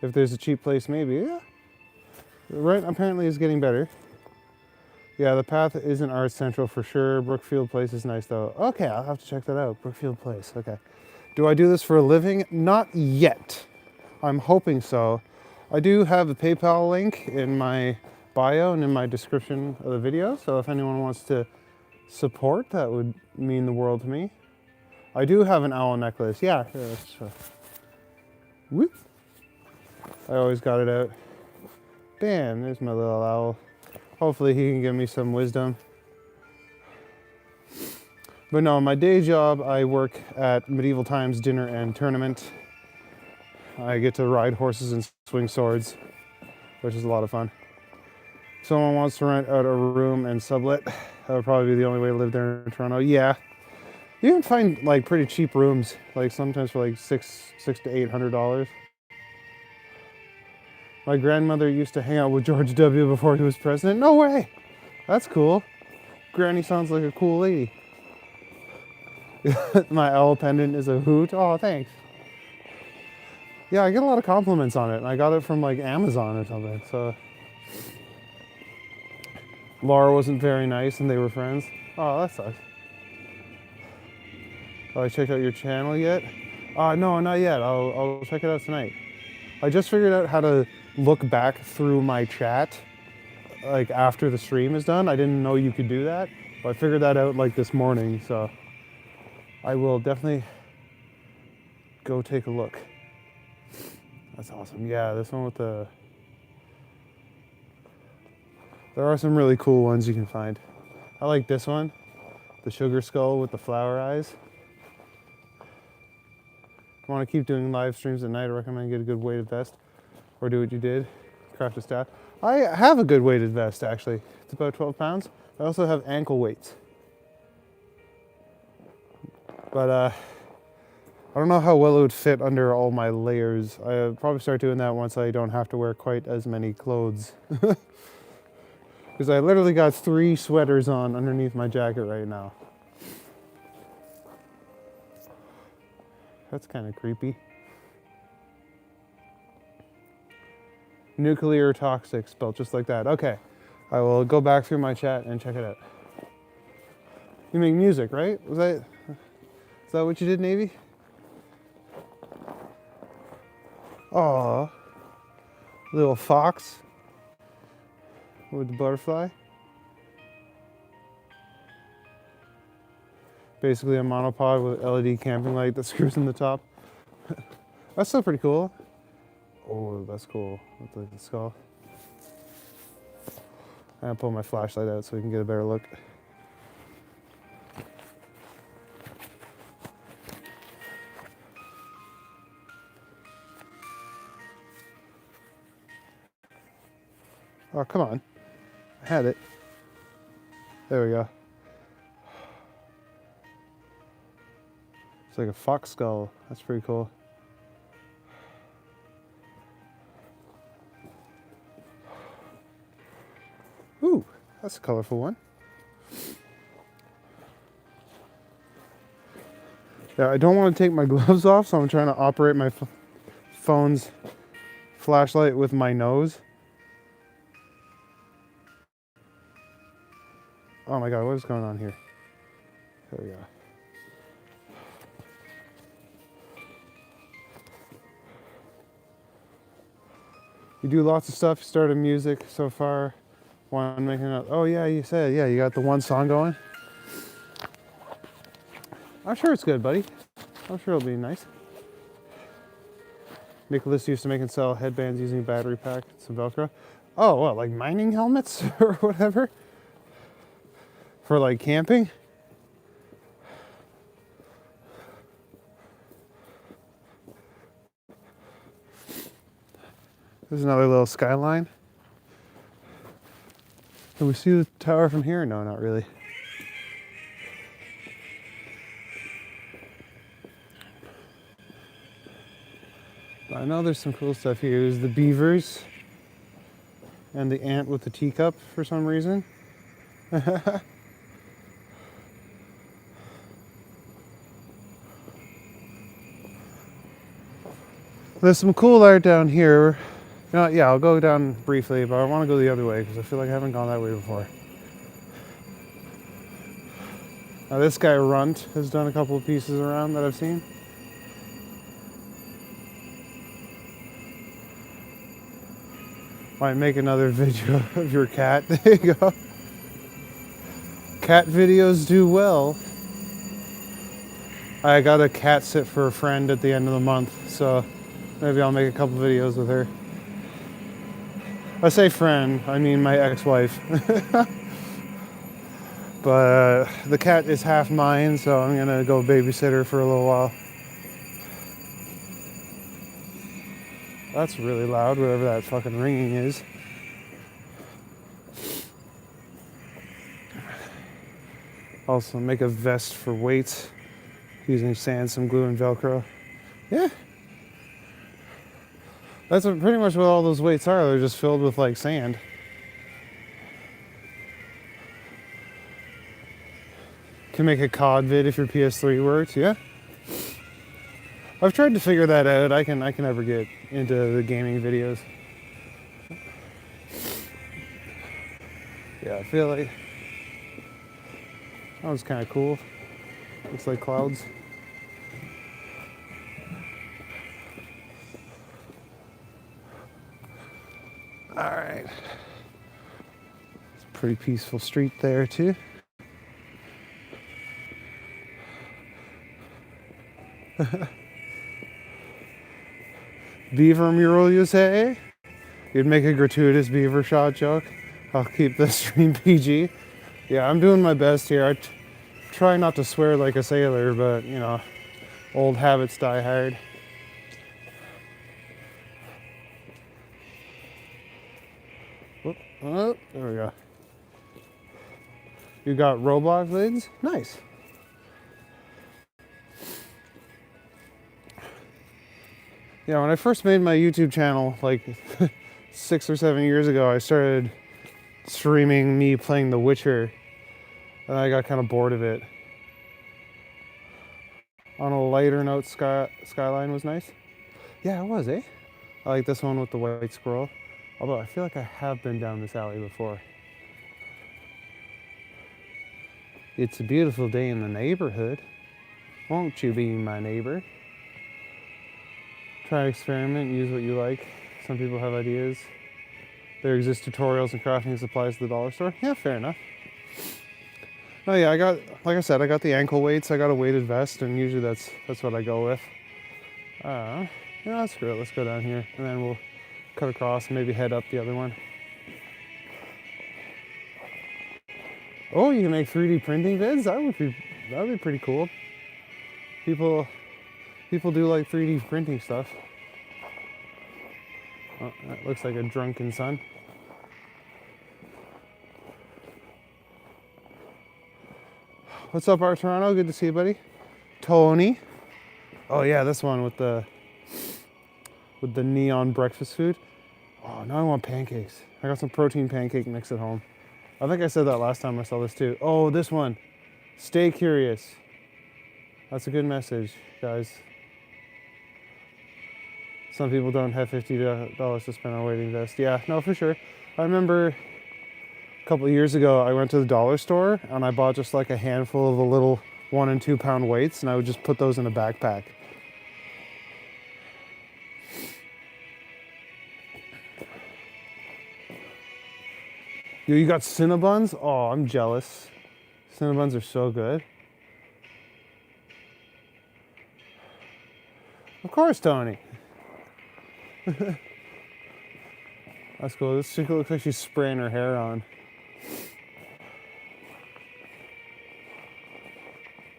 If there's a cheap place, maybe. Yeah. Rent apparently is getting better. Yeah, the path isn't art central for sure. Brookfield Place is nice though. Okay, I'll have to check that out. Brookfield Place. Okay. Do I do this for a living? Not yet. I'm hoping so. I do have a PayPal link in my bio and in my description of the video. So if anyone wants to support, that would mean the world to me. I do have an owl necklace. Yeah, here, let's whoop. I always got it out. Bam, there's my little owl. Hopefully he can give me some wisdom. But no, my day job, I work at Medieval Times Dinner and Tournament. I get to ride horses and swing swords, which is a lot of fun. If someone wants to rent out a room and sublet, that would probably be the only way to live there in Toronto. Yeah. You can find like pretty cheap rooms, like sometimes for like $600 to $800. My grandmother used to hang out with George W. before he was president. No way! That's cool. Granny sounds like a cool lady. My owl pendant is a hoot. Oh, thanks. Yeah, I get a lot of compliments on it, and I got it from like Amazon or something. So Laura wasn't very nice, and they were friends. Oh, that sucks. Oh, I checked out your channel yet? No, not yet. I'll check it out tonight. I just figured out how to look back through my chat like after the stream is done. I didn't know you could do that, but I figured that out like this morning, so I will definitely go take a look. That's awesome. Yeah, this one with the... There are some really cool ones you can find. I like this one, the sugar skull with the flower eyes. If you want to keep doing live streams at night, I recommend get a good weighted vest, or do what you did, craft a staff. I have a good weighted vest actually. It's about 12 pounds. I also have ankle weights. But I don't know how well it would fit under all my layers. I'll probably start doing that once I don't have to wear quite as many clothes. Because I literally got 3 sweaters on underneath my jacket right now. That's kind of creepy. Nuclear toxic, spelled just like that. Okay, I will go back through my chat and check it out. You make music, right? Is that what you did, Navy? Aw, little fox with the butterfly. Basically a monopod with LED camping light that screws in the top. That's still pretty cool. Oh, that's cool. With like the skull. I'm gonna pull my flashlight out so we can get a better look. Oh, come on. I had it. There we go. It's like a fox skull. That's pretty cool. Ooh, that's a colorful one. Yeah, I don't want to take my gloves off, so I'm trying to operate my phone's flashlight with my nose. Oh my god, what is going on here? There we go. You do lots of stuff. You started music so far. One making up. Oh yeah, you said, yeah, you got the one song going. I'm sure it's good, buddy. I'm sure it'll be nice. Nicholas used to make and sell headbands using a battery pack and some Velcro. Oh, what, like mining helmets or whatever? For like camping? There's another little skyline. Can we see the tower from here? No, not really. I know there's some cool stuff here. There's the beavers and the ant with the teacup for some reason. There's some cool art down here. You know, yeah, I'll go down briefly, but I want to go the other way because I feel like I haven't gone that way before. Now this guy Runt has done a couple of pieces around that I've seen. Might make another video of your cat. There you go. Cat videos do well. I got a cat sit for a friend at the end of the month, so maybe I'll make a couple videos with her. I say friend, I mean my ex-wife. But the cat is half mine, so I'm gonna go babysit her for a little while. That's really loud, whatever that fucking ringing is. Also make a vest for weights using sand, some glue, and Velcro. Yeah. That's pretty much what all those weights are. They're just filled with like sand. Can make a COD vid if your PS3 works, yeah. I've tried to figure that out. I can never get into the gaming videos. Yeah, I feel like that was kind of cool. Looks like clouds. All right. It's a pretty peaceful street there too. Beaver mural, you say? You'd make a gratuitous beaver shot joke. I'll keep the stream PG. Yeah, I'm doing my best here. I try not to swear like a sailor, but you know, old habits die hard. Whoop, oh, there we go. You got Roblox lids? Nice. Yeah, when I first made my YouTube channel, like 6 or 7 years ago, I started streaming me playing The Witcher, and I got kind of bored of it. On a lighter note, Skyline was nice. Yeah, it was, eh? I like this one with the white squirrel. Although I feel like I have been down this alley before. It's a beautiful day in the neighborhood. Won't you be my neighbor? Try experiment, use what you like. Some people have ideas. There exist tutorials and crafting supplies at the dollar store. Yeah, fair enough. Oh yeah, like I said, I got the ankle weights. I got a weighted vest, and usually that's what I go with. Yeah, screw it. Let's go down here, and then we'll cut across and maybe head up the other one. Oh, you can make 3D printing vids? That would be pretty cool. People do like 3D printing stuff. Oh, that looks like a drunken son. What's up, Art Toronto? Good to see you, buddy. Tony. Oh yeah, this one with the neon breakfast food. Oh, now I want pancakes. I got some protein pancake mix at home. I think I said that last time I saw this too. Oh, this one. Stay curious. That's a good message, guys. Some people don't have $50 to spend on a weighting vest. Yeah, no, for sure. I remember a couple of years ago, I went to the dollar store and I bought just like a handful of the little 1 and 2 pound weights, and I would just put those in a backpack. Yo, you got Cinnabons? Oh, I'm jealous. Cinnabons are so good. Of course, Tony. That's cool. This chick looks like she's spraying her hair on.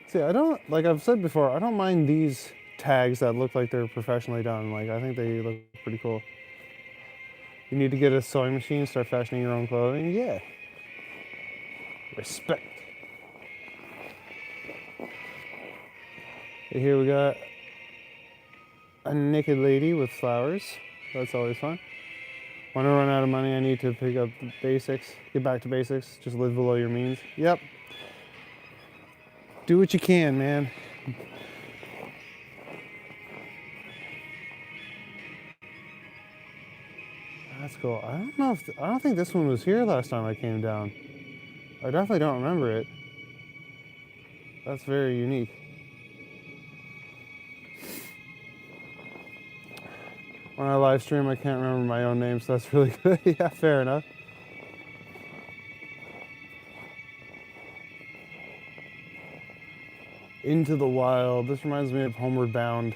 See, like I've said before, I don't mind these tags that look like they're professionally done. Like, I think they look pretty cool. You need to get a sewing machine, start fashioning your own clothing? Yeah. Respect. Here we got a naked lady with flowers. That's always fun. When I run out of money, I need to pick up the basics. Get back to basics. Just live below your means. Yep. Do what you can, man. That's cool. I don't know if I don't think this one was here last time I came down. I definitely don't remember it. That's very unique. When I live stream, I can't remember my own name, so that's really good. Yeah, fair enough. Into the Wild. This reminds me of Homeward Bound.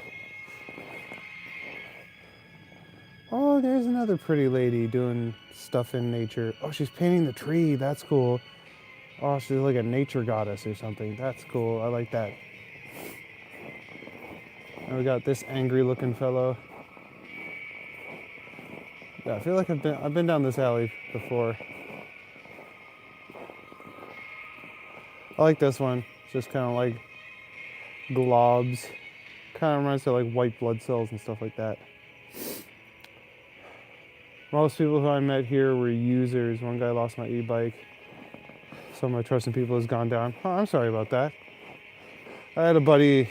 Oh, there's another pretty lady doing stuff in nature. Oh, she's painting the tree. That's cool. Oh, she's like a nature goddess or something. That's cool. I like that. And we got this angry looking fellow. Yeah, I feel like I've been down this alley before. I like this one. It's just kind of like globs. Kind of reminds me of like white blood cells and stuff like that. Most people who I met here were users. One guy lost my e-bike. Some of my trusted people has gone down. Oh, I'm sorry about that. I had a buddy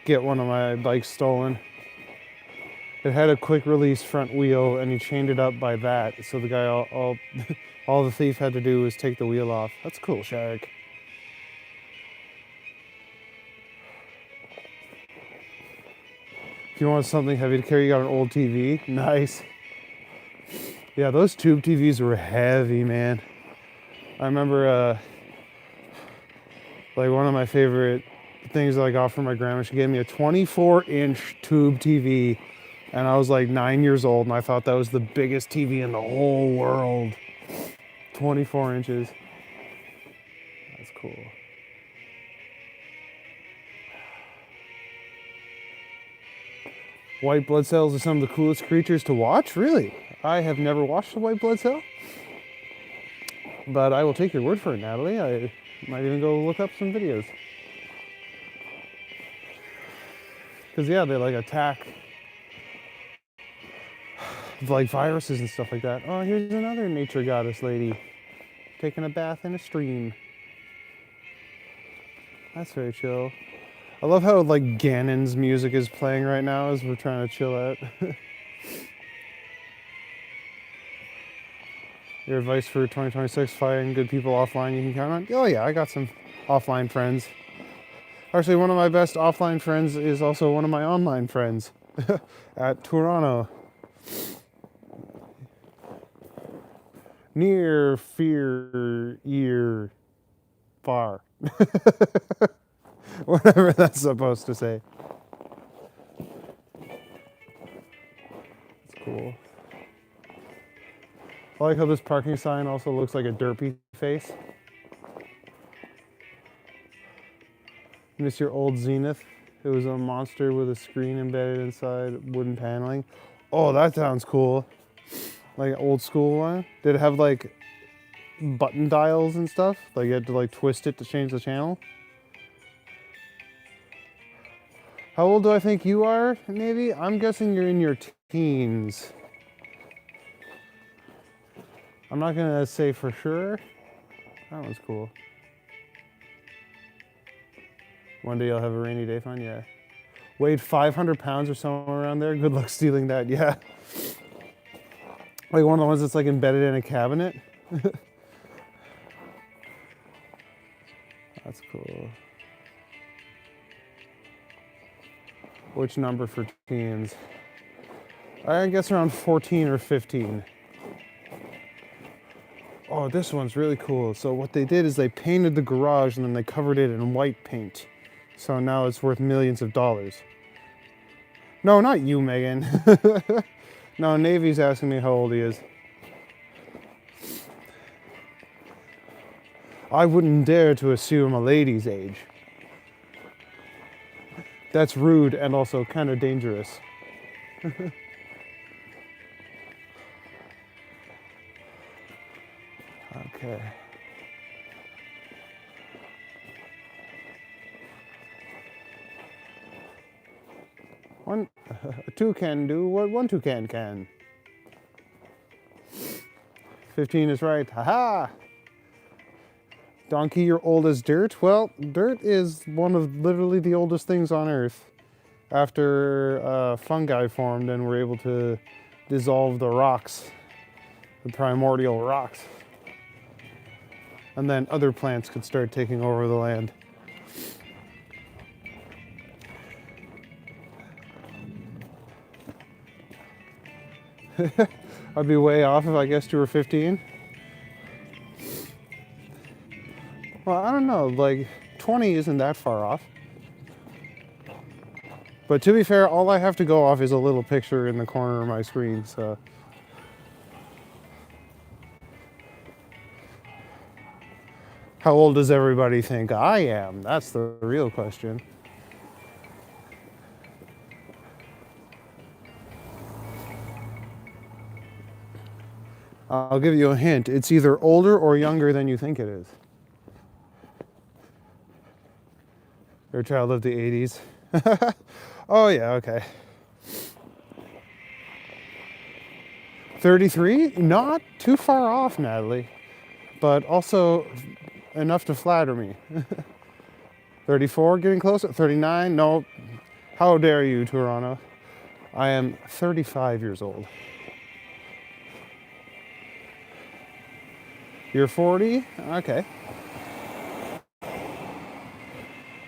get one of my bikes stolen. It had a quick release front wheel and he chained it up by that. So the guy, all the thief had to do was take the wheel off. That's cool, Shark. If you want something heavy to carry, you got an old TV. Nice. Yeah, those tube TVs were heavy, man. I remember, like one of my favorite things that I got from my grandma, she gave me a 24-inch tube TV, and I was like 9 years old, and I thought that was the biggest TV in the whole world. 24 inches. That's cool. White blood cells are some of the coolest creatures to watch? Really? I have never watched a white blood cell. But I will take your word for it, Natalie. I might even go look up some videos. Because, yeah, they like attack like viruses and stuff like that. Oh, here's another nature goddess lady taking a bath in a stream. That's very chill. I love how like Ganon's music is playing right now as we're trying to chill out. Your advice for 2026, finding good people offline you can count on? Oh yeah, I got some offline friends. Actually, one of my best offline friends is also one of my online friends at Toronto. Near, fear, ear, far. Whatever that's supposed to say. It's cool. I like how this parking sign also looks like a derpy face. Miss your old Zenith. It was a monster with a screen embedded inside, wooden paneling. Oh, that sounds cool. Like an old school one. Did it have like button dials and stuff? Like you had to like twist it to change the channel? How old do I think you are, maybe? I'm guessing you're in your teens. I'm not gonna say for sure. That one's cool. One day you'll have a rainy day fun, yeah. Weighed 500 pounds or somewhere around there. Good luck stealing that, yeah. Like one of the ones that's like embedded in a cabinet. That's cool. Which number for teens? I guess around 14 or 15. Oh, this one's really cool. So what they did is they painted the garage and then they covered it in white paint. So now it's worth millions of dollars. No, not you, Megan. No, Navy's asking me how old he is. I wouldn't dare to assume a lady's age. That's rude and also kind of dangerous. Okay. A two can do what one toucan can. 15 is right. Haha! Donkey, you're old as dirt? Well, dirt is one of literally the oldest things on Earth. After fungi formed and were able to dissolve the rocks, the primordial rocks. And then other plants could start taking over the land. I'd be way off if I guessed you were 15. Well, I don't know, like 20 isn't that far off. But to be fair, all I have to go off is a little picture in the corner of my screen, so. How old does everybody think I am? That's the real question. I'll give you a hint. It's either older or younger than you think it is. You're a child of the 80s. Oh yeah, okay. 33? Not too far off, Natalie. But also enough to flatter me. 34, getting closer. 39? No. How dare you, Toronto? I am 35 years old. You're 40? Okay.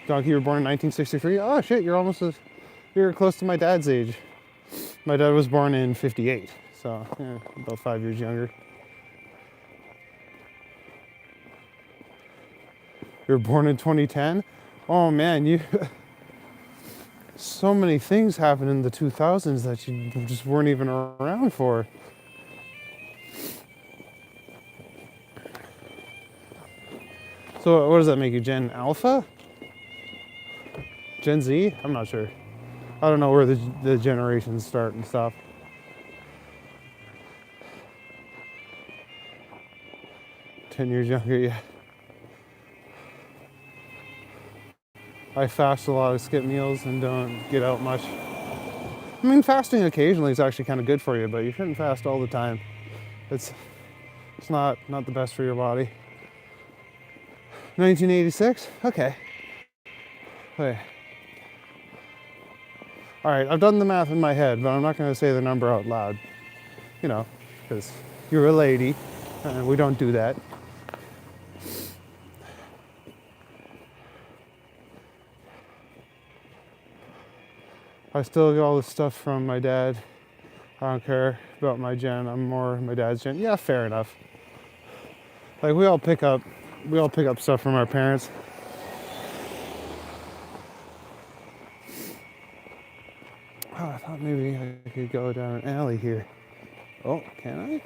Donkey, you were born in 1963? Oh shit, you're close to my dad's age. My dad was born in 58, so yeah, about 5 years younger. You were born in 2010? Oh man, you so many things happened in the 2000s that you just weren't even around for. So what does that make you, Gen Alpha? Gen Z? I'm not sure. I don't know where the generations start and stuff. Ten years younger, yeah. I fast a lot, skip meals, and don't get out much. I mean, fasting occasionally is actually kind of good for you, but you shouldn't fast all the time. It's not the best for your body. 1986? Okay. All right, I've done the math in my head, but I'm not going to say the number out loud. You know, because you're a lady, and we don't do that. I still get all this stuff from my dad. I don't care about my gen. I'm more my dad's gen. Yeah, fair enough. Like we all pick up stuff from our parents. Oh, I thought maybe I could go down an alley here. Oh, can I?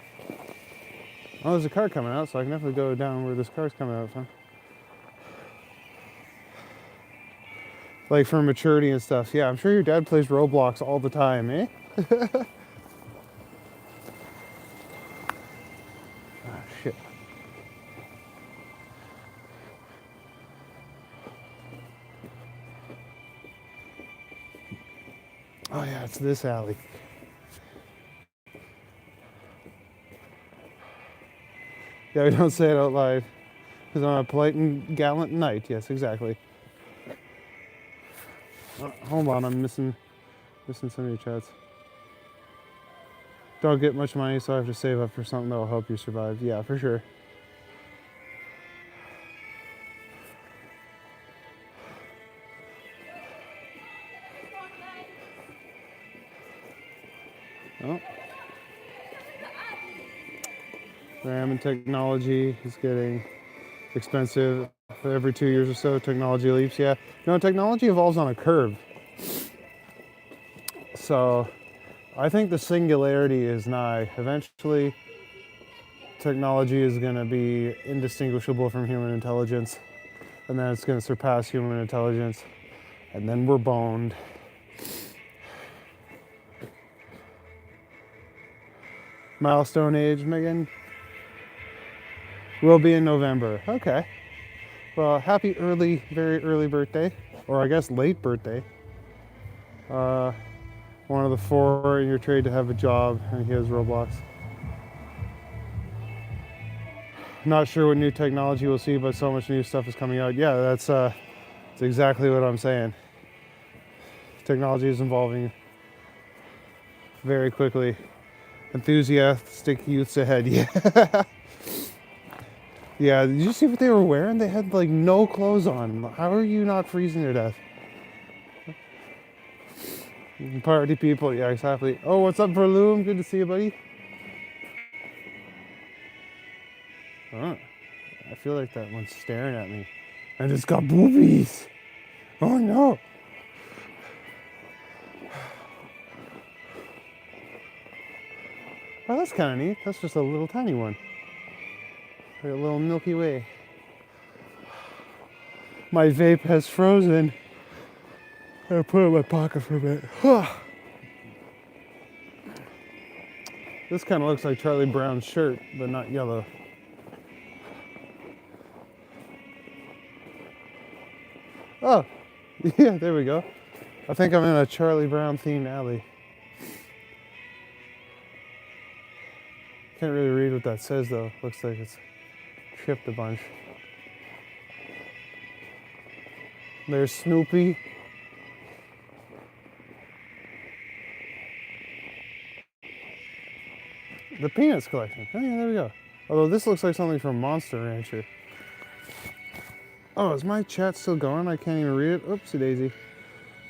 Oh, there's a car coming out, so I can definitely go down where this car's coming out from. Like for maturity and stuff. Yeah, I'm sure your dad plays Roblox all the time, eh? Ah, shit. Oh yeah, it's this alley. Yeah, we don't say it out loud. Because I'm a polite and gallant knight. Yes, exactly. Oh, hold on, I'm missing some of your chats. Don't get much money, so I have to save up for something that will help you survive. Yeah, for sure. Oh. RAM and technology is getting expensive every 2 years or so. Technology leaps, yeah. No, technology evolves on a curve. So I think the singularity is nigh. Eventually, technology is going to be indistinguishable from human intelligence, and then it's going to surpass human intelligence, and then we're boned. Milestone age, Megan? Will be in November. Okay. Well, happy early, very early birthday, or I guess late birthday. one of the 4 in your trade to have a job, and he has Roblox. Not sure what new technology we'll see, but so much new stuff is coming out. Yeah, that's exactly what I'm saying. Technology is evolving very quickly. Enthusiastic youths ahead. Yeah. Yeah, did you see what they were wearing? They had like no clothes on. How are you not freezing to death? Party people, yeah, exactly. Oh, what's up, Verloom? Good to see you, buddy. Huh. I feel like that one's staring at me. And it's got boobies. Oh no. Oh, that's kind of neat. That's just a little tiny one. Like a little Milky Way. My vape has frozen. I put it in my pocket for a bit. This kind of looks like Charlie Brown's shirt, but not yellow. Oh, yeah, there we go. I think I'm in a Charlie Brown themed alley. Can't really read what that says though. Looks like it's chipped a bunch. There's Snoopy. The Peanuts collection. Oh yeah, there we go. Although this looks like something from Monster Rancher. Oh, is my chat still going? I can't even read it. Oopsie daisy.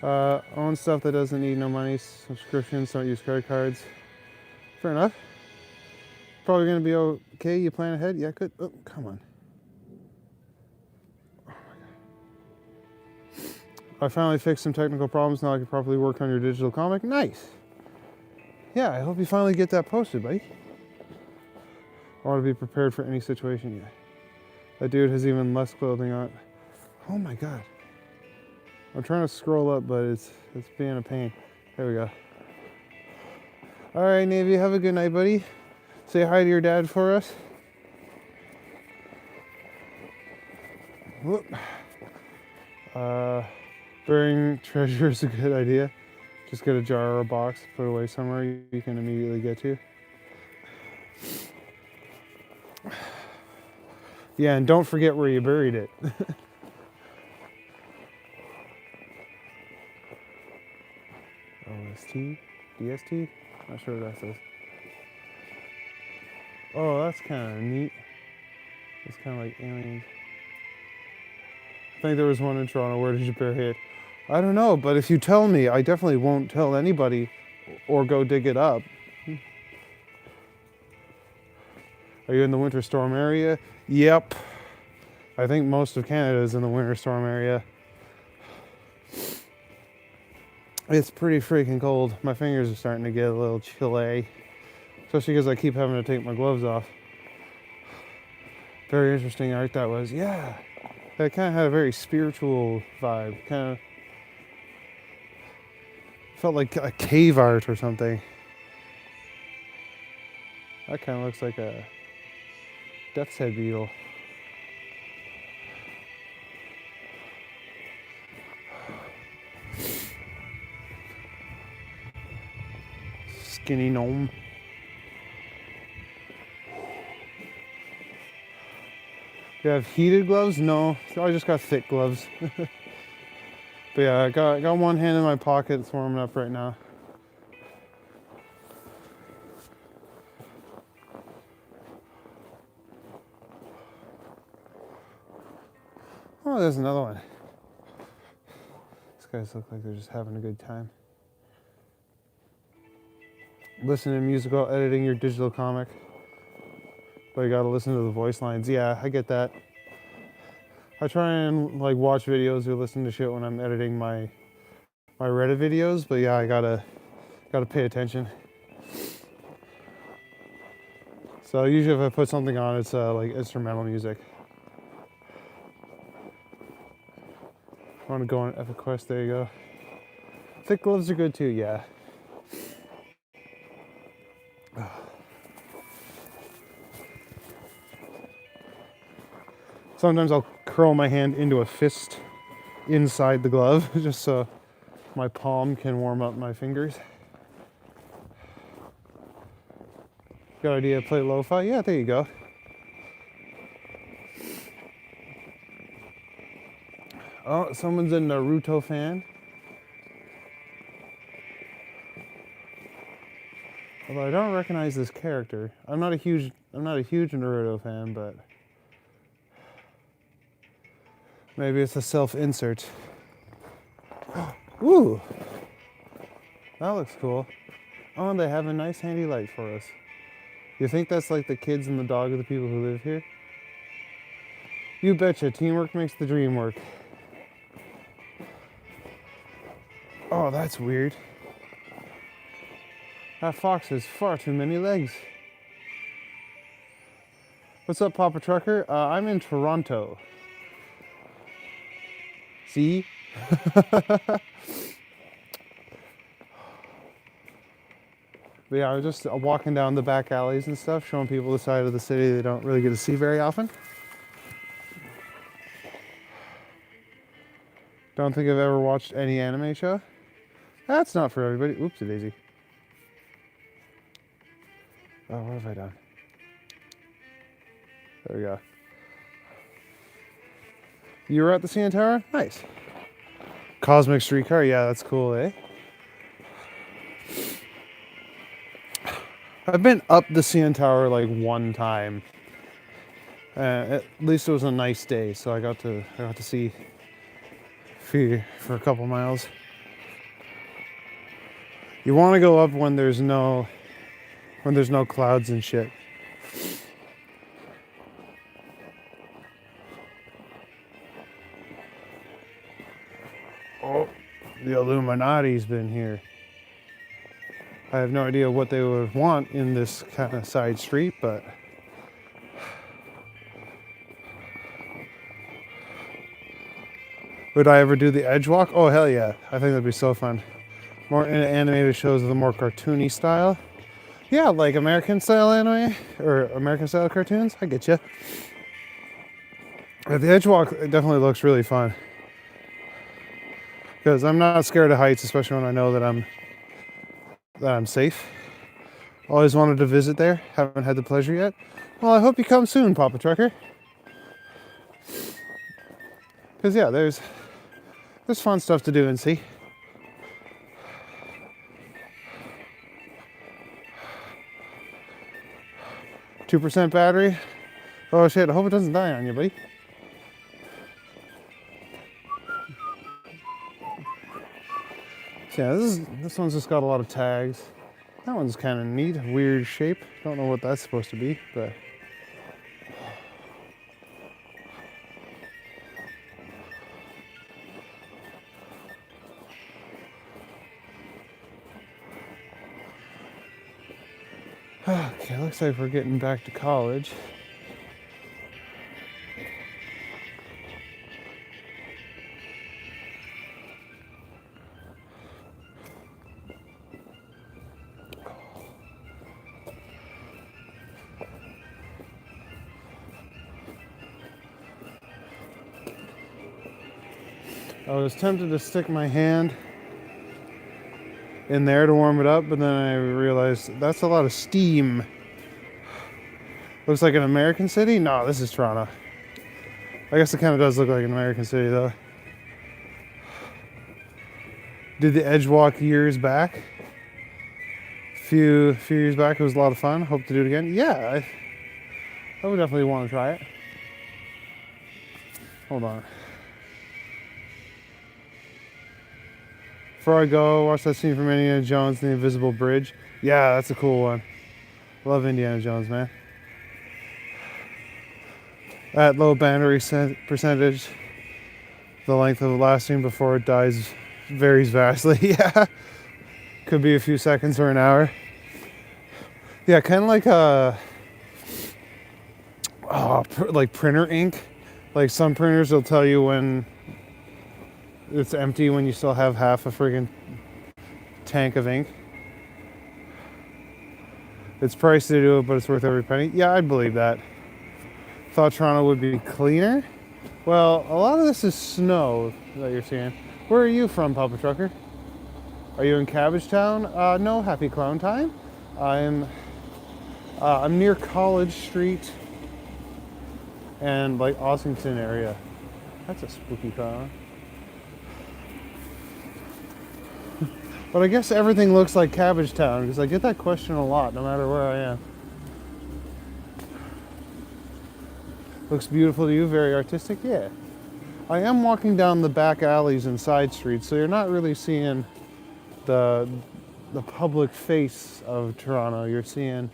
Own stuff that doesn't need no money. Subscriptions, don't use credit cards. Fair enough. Probably gonna be okay. You plan ahead? Yeah, good. Oh, come on. Oh my God. I finally fixed some technical problems. Now I can properly work on your digital comic. Nice. Yeah, I hope you finally get that posted, buddy. I want to be prepared for any situation. Yeah. That dude has even less clothing on. Oh my God. I'm trying to scroll up, but it's being a pain. There we go. All right, Navy, have a good night, buddy. Say hi to your dad for us. Whoop. Burying treasure is a good idea. Just get a jar or a box, put it away somewhere you can immediately get to. Yeah, and don't forget where you buried it. OST? DST? Not sure what that says. Oh, that's kind of neat. It's kind of like aliens. I think there was one in Toronto. Where did you bury it? I don't know, but if you tell me, I definitely won't tell anybody or go dig it up. Are you in the winter storm area? Yep. I think most of Canada is in the winter storm area. It's pretty freaking cold. My fingers are starting to get a little chilly. Especially because I keep having to take my gloves off. Very interesting art that was. Yeah. That kind of had a very spiritual vibe. Kind of felt like a cave art or something. That kind of looks like a death's head beetle. Skinny gnome. You have heated gloves? No, I just got thick gloves. But yeah, I got one hand in my pocket. It's warming up right now. Oh, there's another one. These guys look like they're just having a good time. Listen to music while editing your digital comic. But you gotta listen to the voice lines. Yeah, I get that. I try and like watch videos or listen to shit when I'm editing my Reddit videos, but yeah, I gotta pay attention. So usually if I put something on, it's like instrumental music. I want to go on Epic Quest. There you go. Thick gloves are good too. Yeah. Sometimes I'll curl my hand into a fist inside the glove just so my palm can warm up my fingers. Good idea to play lo-fi? Yeah, there you go. Oh, someone's a Naruto fan. Although I don't recognize this character. I'm not a huge Naruto fan, but maybe it's a self-insert. Ooh, that looks cool. Oh, and they have a nice handy light for us. You think that's like the kids and the dog of the people who live here? You betcha, teamwork makes the dream work. Oh, that's weird. That fox has far too many legs. What's up, Papa Trucker? I'm in Toronto. See? But yeah, I was just walking down the back alleys and stuff, showing people the side of the city they don't really get to see very often. Don't think I've ever watched any anime show. That's not for everybody. Oopsie daisy. Oh, what have I done? There we go. You were at the CN Tower? Nice. Cosmic Streetcar? Yeah, that's cool, eh? I've been up the CN Tower like one time. At least it was a nice day, so I got to see for a couple miles. You want to go up when there's no clouds and shit. Oh, the Illuminati's been here. I have no idea what they would want in this kind of side street, but would I ever do the edge walk? Oh, hell yeah. I think that'd be so fun. More animated shows with a more cartoony style. Yeah, like American style anime or American style cartoons. I get you. But the edge walk definitely looks really fun. Because I'm not scared of heights, especially when I know that I'm safe. Always wanted to visit there. Haven't had the pleasure yet. Well, I hope you come soon, Papa Trucker. Because yeah, there's fun stuff to do and see. %2 battery. Oh shit, I hope it doesn't die on you, buddy. So yeah, this one's just got a lot of tags. That one's kind of neat, weird shape. Don't know what that's supposed to be, but okay, looks like we're getting back to college. I was tempted to stick my hand in there to warm it up, but then I realized that's a lot of steam. Looks like an American city? No, this is Toronto. I guess it kind of does look like an American city though. Did the edge walk years back. A few years back. It was a lot of fun. Hope to do it again. Yeah, I would definitely want to try it. Hold on. Before I go, watch that scene from Indiana Jones, The Invisible Bridge. Yeah, that's a cool one. Love Indiana Jones, man. At low battery percentage, the length of the lasting before it dies varies vastly. Yeah, could be a few seconds or an hour. Yeah, kind of like like printer ink. Like some printers will tell you when it's empty when you still have half a friggin' tank of ink. It's pricey to do it, but it's worth every penny. Yeah, I'd believe that. Thought Toronto would be cleaner. Well, a lot of this is snow that you're seeing. Where are you from, Papa Trucker? Are you in Cabbagetown? No, happy clown time. I'm I'm near College Street and like Ossington area. That's a spooky car. But I guess everything looks like Cabbagetown because I get that question a lot no matter where I am. Looks beautiful to you, very artistic? Yeah. I am walking down the back alleys and side streets, so you're not really seeing the public face of Toronto. You're seeing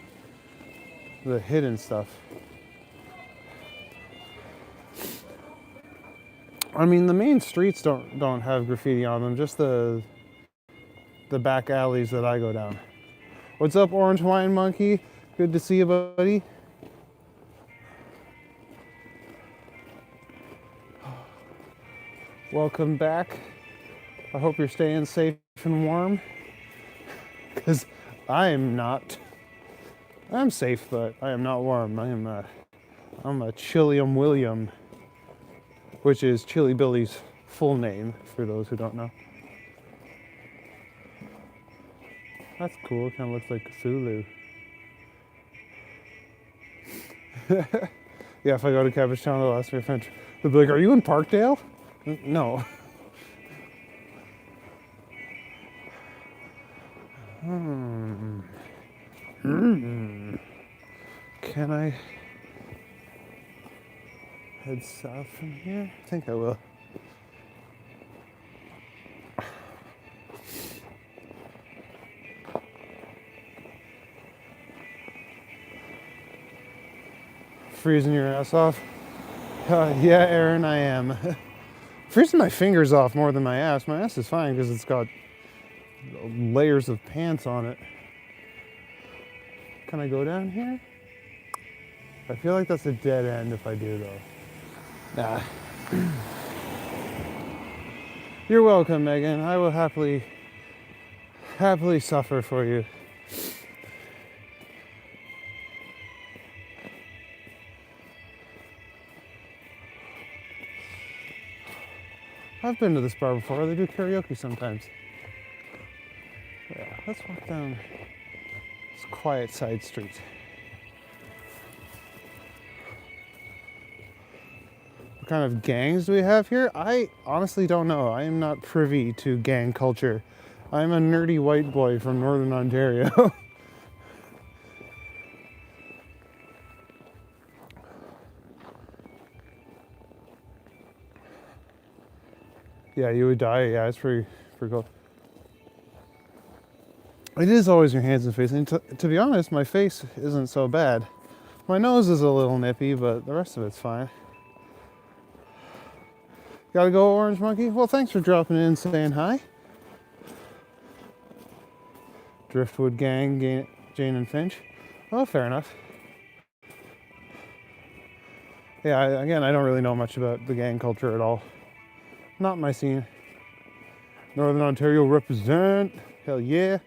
the hidden stuff. I mean, the main streets don't have graffiti on them, just the back alleys that I go down. What's up, Orange Wine Monkey? Good to see you, buddy. Welcome back. I hope you're staying safe and warm, because I am not. I'm safe, but I am not warm. I'm a Chilliam William, which is Chilly Billy's full name, for those who don't know. That's cool. It kind of looks like Cthulhu. Yeah, if I go to Cabbagetown, they'll ask me if they'll be like, "Are you in Parkdale?" No. Can I head south from here? I think I will. Freezing your ass off? Yeah, Aaron, I am. Freezing my fingers off more than my ass. My ass is fine because it's got layers of pants on it. Can I go down here? I feel like that's a dead end if I do, though. Nah. You're welcome, Megan. I will happily suffer for you. I've been to this bar before. They do karaoke sometimes. Yeah, let's walk down this quiet side street. What kind of gangs do we have here? I honestly don't know. I am not privy to gang culture. I'm a nerdy white boy from Northern Ontario. Yeah, you would die. Yeah, it's pretty cool. It is always your hands and face. And to be honest, my face isn't so bad. My nose is a little nippy, but the rest of it's fine. Gotta go, Orange Monkey? Well, thanks for dropping in and saying hi. Driftwood Gang, Jane and Finch. Oh, fair enough. Yeah, again, I don't really know much about the gang culture at all. Not my scene. Northern Ontario represent. Hell yeah.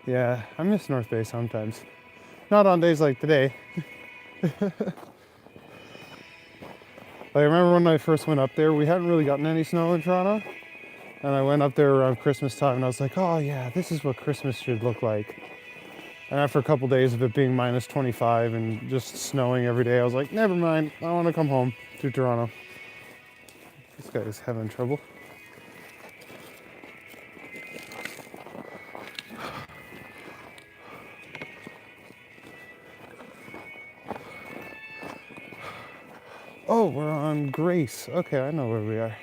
Yeah, I miss North Bay sometimes. Not on days like today. I remember when I first went up there, we hadn't really gotten any snow in Toronto. And I went up there around Christmas time and I was like, oh yeah, this is what Christmas should look like. And after a couple days of it being minus 25 and just snowing every day, I was like, never mind, I want to come home to Toronto. This guy is having trouble. Oh, we're on Grace. Okay, I know where we are.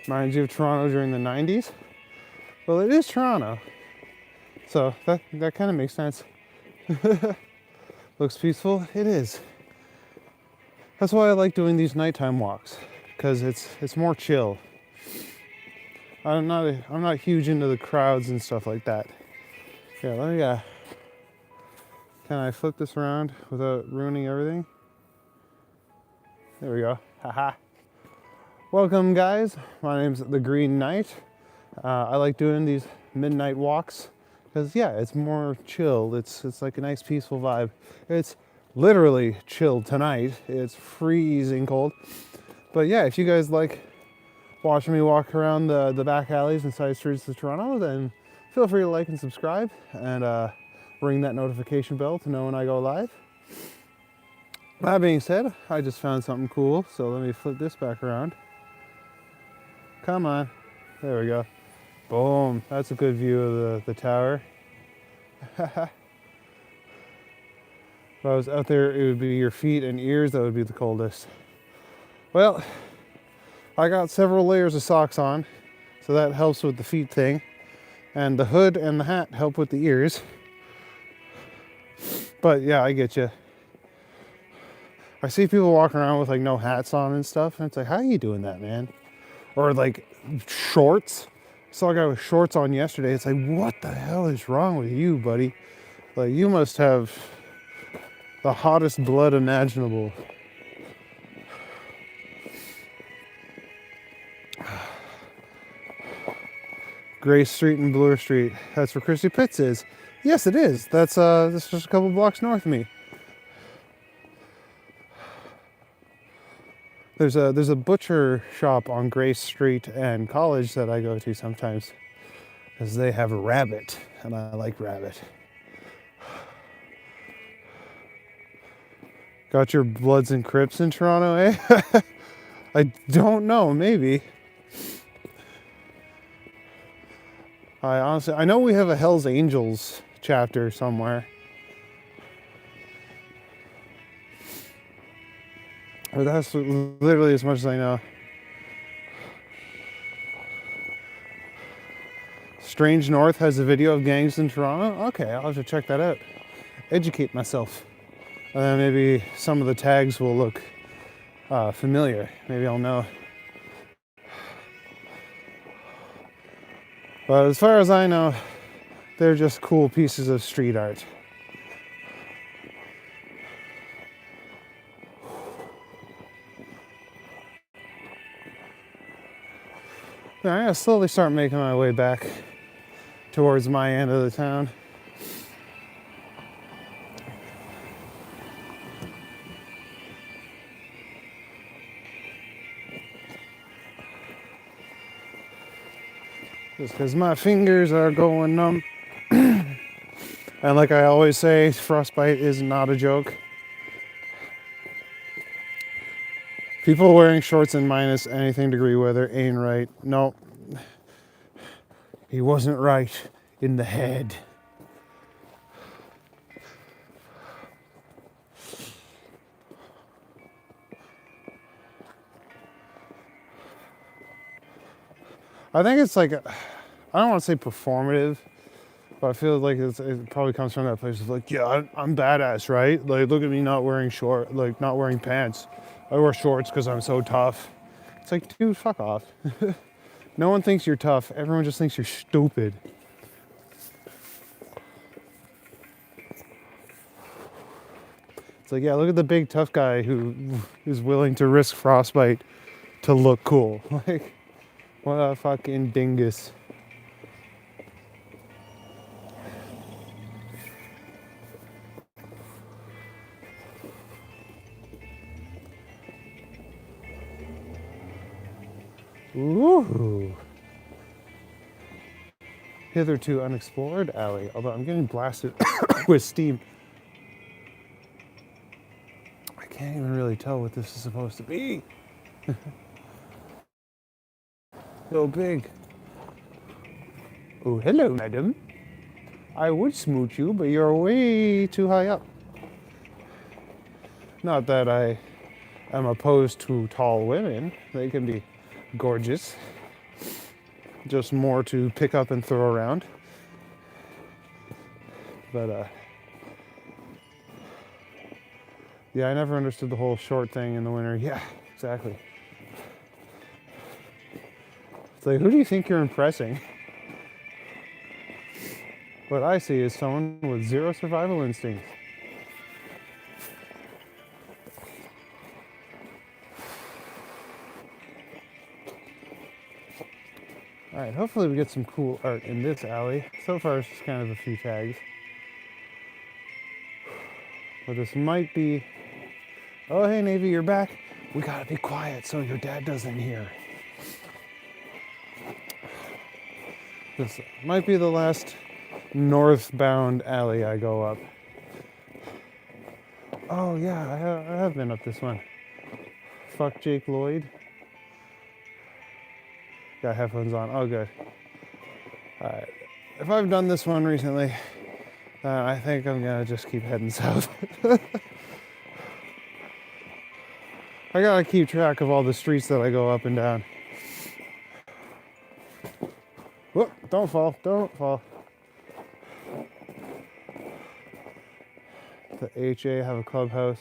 Reminds you of Toronto during the 90s? Well, it is Toronto. So that kind of makes sense. Looks peaceful? It is. That's why I like doing these nighttime walks, because it's more chill. I'm not huge into the crowds and stuff like that. Yeah, let me can I flip this around without ruining everything? There we go. Haha. Welcome, guys. My name's The Green Knight. I like doing these midnight walks because, yeah, it's more chill. It's like a nice peaceful vibe. It's literally chilled tonight. It's freezing cold. But yeah, if you guys like watching me walk around the back alleys and side streets of Toronto, then feel free to like and subscribe and ring that notification bell to know when I go live. That being said, I just found something cool, so let me flip this back around. Come on. There we go. Boom. That's a good view of the tower. If I was out there, it would be your feet and ears that would be the coldest. Well, I got several layers of socks on, so that helps with the feet thing. And the hood and the hat help with the ears. But yeah, I get you. I see people walking around with like no hats on and stuff, and it's like, how are you doing that, man? Or like shorts. I saw a guy with shorts on yesterday. It's like, what the hell is wrong with you, buddy? Like, you must have the hottest blood imaginable. Gray Street and Bloor Street. That's where Christy Pitts is. Yes, it is. That's just a couple blocks north of me. There's a butcher shop on Grace Street and College that I go to sometimes, because they have a rabbit, and I like rabbit. Got your Bloods and Crips in Toronto, eh? I don't know, maybe. I know we have a Hells Angels chapter somewhere. But that's literally as much as I know. Strange North has a video of gangs in Toronto. Okay, I'll have to check that out. Educate myself. And then maybe some of the tags will look familiar. Maybe I'll know. But as far as I know, they're just cool pieces of street art. Now, I gotta slowly start making my way back towards my end of the town. Just because my fingers are going numb. And like I always say, frostbite is not a joke. People wearing shorts in minus anything degree weather ain't right. No. He wasn't right in the head. I think it's like, I don't want to say performative, but I feel like it probably comes from that place of like, yeah, I'm badass, right? Like, look at me not wearing not wearing pants. I wear shorts because I'm so tough. It's like, dude, fuck off. No one thinks you're tough. Everyone just thinks you're stupid. It's like, yeah, look at the big tough guy who is willing to risk frostbite to look cool. Like, what a fucking dingus. Ooh. Hitherto unexplored alley, although I'm getting blasted with steam. I can't even really tell what this is supposed to be. So big. Oh, hello, madam. I would smooch you, but you're way too high up. Not that I am opposed to tall women. They can be gorgeous. Just more to pick up and throw around. But, yeah, I never understood the whole short thing in the winter. Yeah, exactly. It's like, who do you think you're impressing? What I see is someone with zero survival instincts. Alright, hopefully we get some cool art in this alley. So far it's just kind of a few tags. But this might be... Oh, hey, Navy, you're back. We gotta be quiet so your dad doesn't hear. This might be the last northbound alley I go up. Oh, yeah, I have been up this one. Fuck Jake Lloyd. Got headphones on. Oh, good. Alright. If I've done this one recently, I think I'm gonna just keep heading south. I gotta keep track of all the streets that I go up and down. Whoop, don't fall, don't fall. The HA have a clubhouse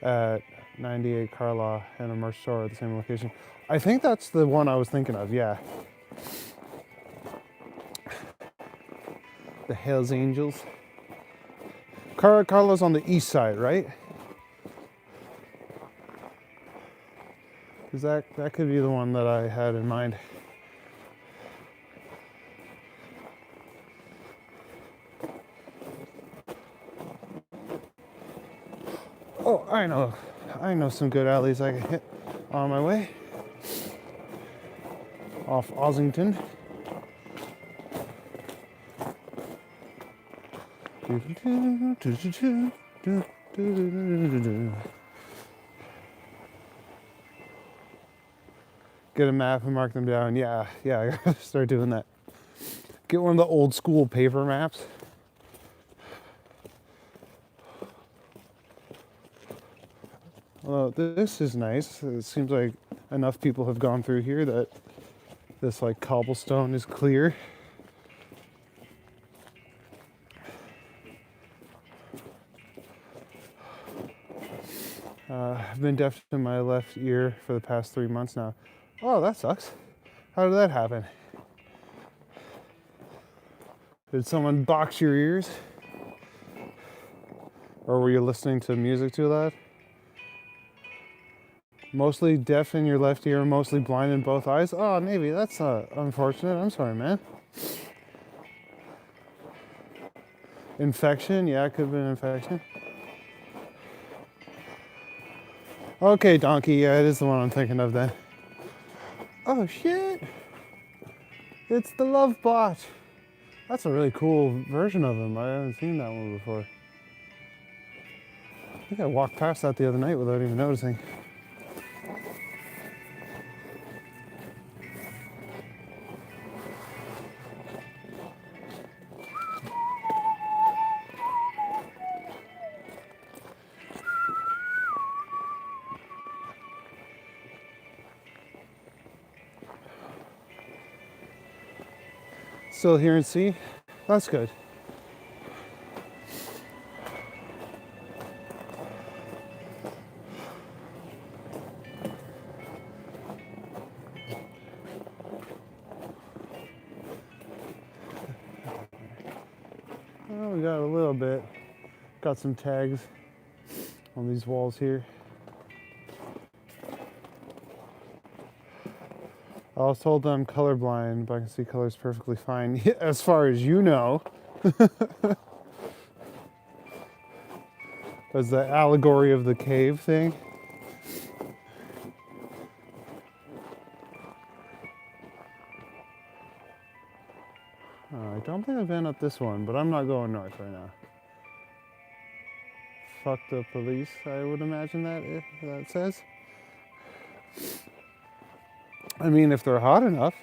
at 98 Carlaw and a merch store at the same location. I think that's the one I was thinking of, yeah. The Hells Angels. Carlaw's on the east side, right? Because that could be the one that I had in mind. Oh, I know some good alleys I can hit on my way. Off Ossington. Get a map and mark them down. Yeah, I gotta start doing that. Get one of the old school paper maps. Well, this is nice. It seems like enough people have gone through here that this like cobblestone is clear. I've been deaf in my left ear for the past 3 months now. Oh, that sucks. How did that happen? Did someone box your ears? Or were you listening to music too loud? Mostly deaf in your left ear, mostly blind in both eyes? Oh, maybe that's unfortunate. I'm sorry, man. Infection? Yeah, it could have been infection. Okay, donkey. Yeah, it is the one I'm thinking of then. Oh, shit. It's the Love Bot. That's a really cool version of him. I haven't seen that one before. I think I walked past that the other night without even noticing. Still here in C? That's good. Well, we got a little bit. Got some tags on these walls here. I was told that I'm colorblind, but I can see colors perfectly fine, as far as you know. That's the allegory of the cave thing. I don't think I've been up this one, but I'm not going north right now. Fuck the police, I would imagine that says. I mean, if they're hot enough.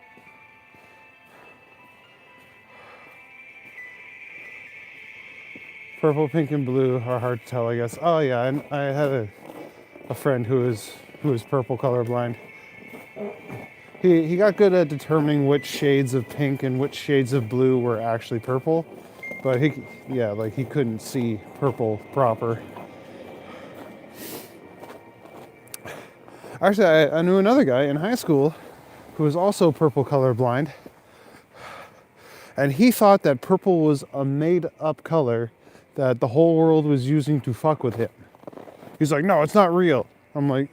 Purple, pink, and blue are hard to tell, I guess. Oh yeah, and I had a friend who was purple colorblind. He got good at determining which shades of pink and which shades of blue were actually purple, but he couldn't see purple proper. Actually, I knew another guy in high school who was also purple colorblind, and he thought that purple was a made-up color that the whole world was using to fuck with him. He's like, no, it's not real. I'm like,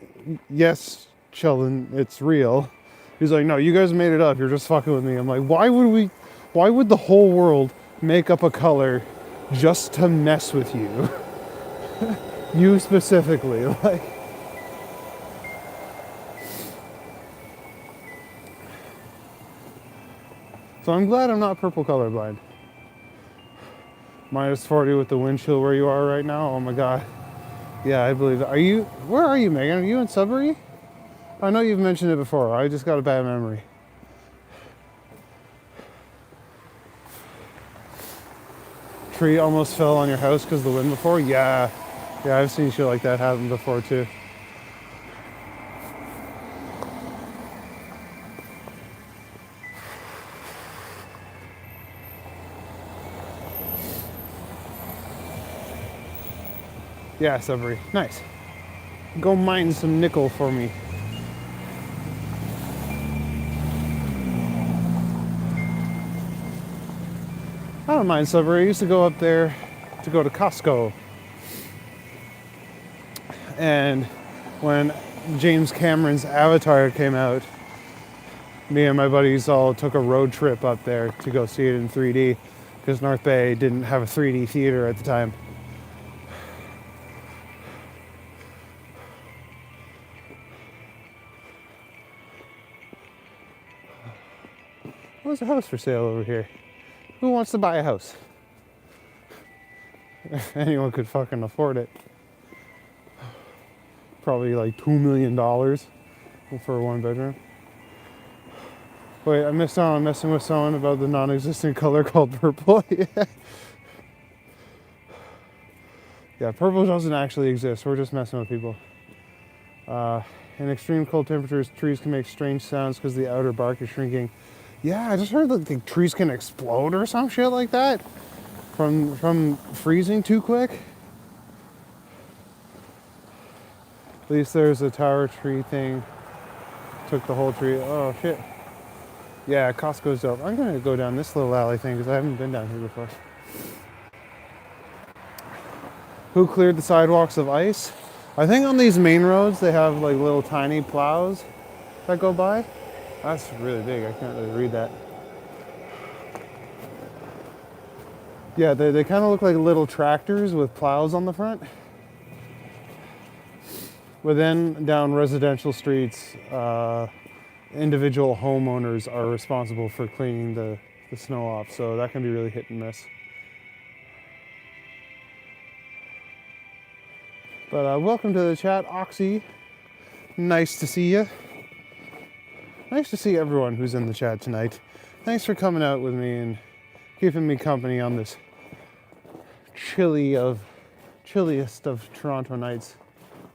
yes, Sheldon, it's real. He's like, no, you guys made it up. You're just fucking with me. I'm like, why would the whole world make up a color just to mess with you? You specifically, like. So I'm glad I'm not purple colorblind. -40 with the wind chill where you are right now. Oh my god. Yeah, I believe it. Where are you, Megan? Are you in Sudbury? I know you've mentioned it before. I just got a bad memory. Tree almost fell on your house because of the wind before? Yeah. Yeah, I've seen shit like that happen before too. Yeah, Sudbury. Nice. Go mine some nickel for me. I don't mind Sudbury. I used to go up there to go to Costco. And when James Cameron's Avatar came out, me and my buddies all took a road trip up there to go see it in 3D because North Bay didn't have a 3D theater at the time. There's a house for sale over here. Who wants to buy a house? Anyone could fucking afford it. Probably like $2 million for a one bedroom. Wait, I'm messing with someone about the non-existent color called purple. Yeah, purple doesn't actually exist. We're just messing with people. In extreme cold temperatures, trees can make strange sounds because the outer bark is shrinking. Yeah, I just heard that the trees can explode or some shit like that from freezing too quick. At least there's a tower tree thing. Took the whole tree. Oh shit. Yeah, Costco's dope. I'm gonna go down this little alley thing because I haven't been down here before. Who cleared the sidewalks of ice? I think on these main roads they have like little tiny plows that go by. That's really big. I can't really read that. Yeah, they kind of look like little tractors with plows on the front. But then down residential streets, individual homeowners are responsible for cleaning the snow off. So that can be really hit and miss. But welcome to the chat, Oxy. Nice to see you. Nice to see everyone who's in the chat tonight. Thanks for coming out with me and keeping me company on this chilliest of Toronto nights.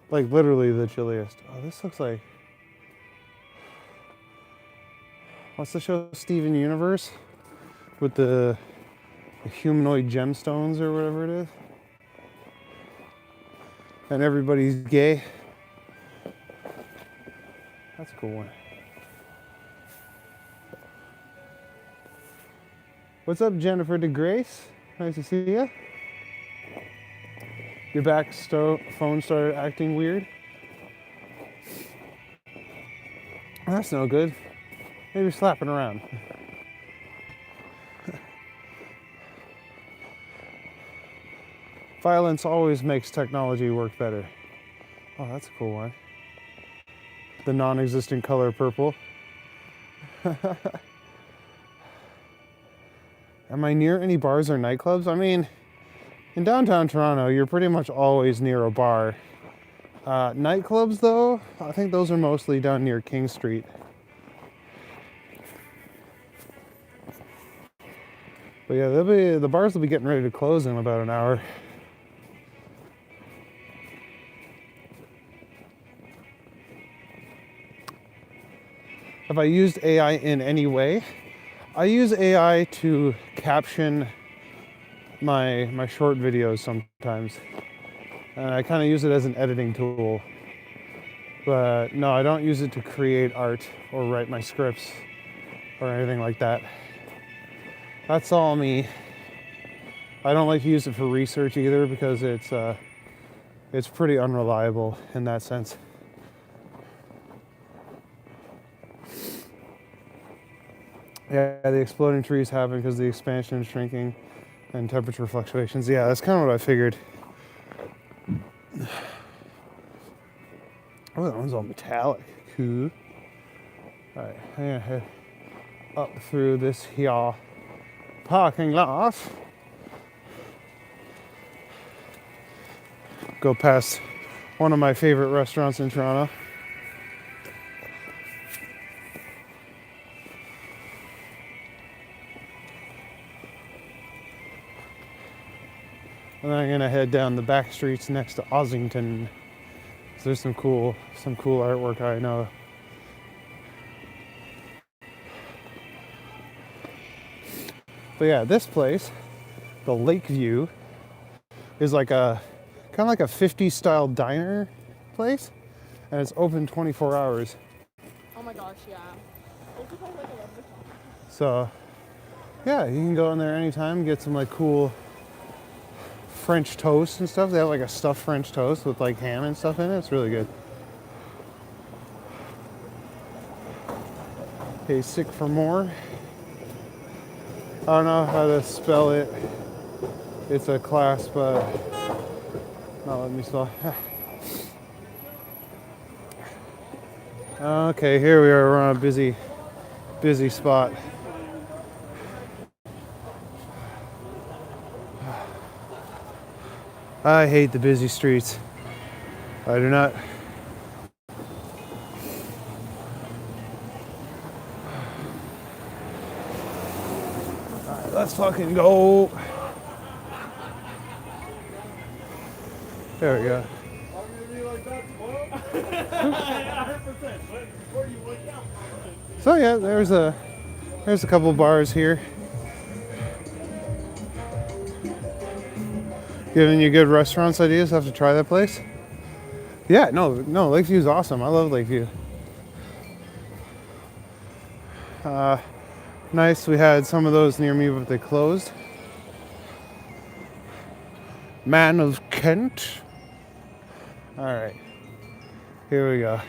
Like literally the chilliest. Oh, this looks like... What's the show? Steven Universe? With the humanoid gemstones or whatever it is. And everybody's gay. That's a cool one. What's up, Jennifer DeGrace? Nice to see you. Your back phone started acting weird. That's no good. Maybe slapping around. Violence always makes technology work better. Oh, that's a cool one. The non-existent color purple. Am I near any bars or nightclubs? I mean, in downtown Toronto, you're pretty much always near a bar. Nightclubs, though, I think those are mostly down near King Street. But yeah, the bars will be getting ready to close in about an hour. Have I used AI in any way? I use AI to caption my short videos sometimes. And I kind of use it as an editing tool. But no, I don't use it to create art or write my scripts or anything like that. That's all me. I don't like to use it for research either because it's pretty unreliable in that sense. Yeah, the exploding trees happen because the expansion and shrinking and temperature fluctuations. Yeah, that's kind of what I figured. Oh, that one's all metallic. Cool. Alright, I'm gonna head up through this here parking lot. Go past one of my favorite restaurants in Toronto. And then I'm gonna head down the back streets next to Ossington. So there's some cool artwork I know. But yeah, this place, the Lakeview, is like a kind of like a 50s style diner place, and it's open 24 hours. Oh my gosh, yeah. So yeah, you can go in there anytime, get some like cool French toast and stuff. They have like a stuffed French toast with like ham and stuff in it. It's really good. Okay, sick for more. I don't know how to spell it. It's a class, but not letting me spell. Okay, here we are. We're on a busy spot. I hate the busy streets. I do not. Alright, let's fucking go. There we go. So yeah, there's a couple bars here. Giving you good restaurants ideas. Have to try that place. Yeah, no, Lakeview's awesome. I love Lakeview. Nice. We had some of those near me, but they closed. Man of Kent. All right, here we go.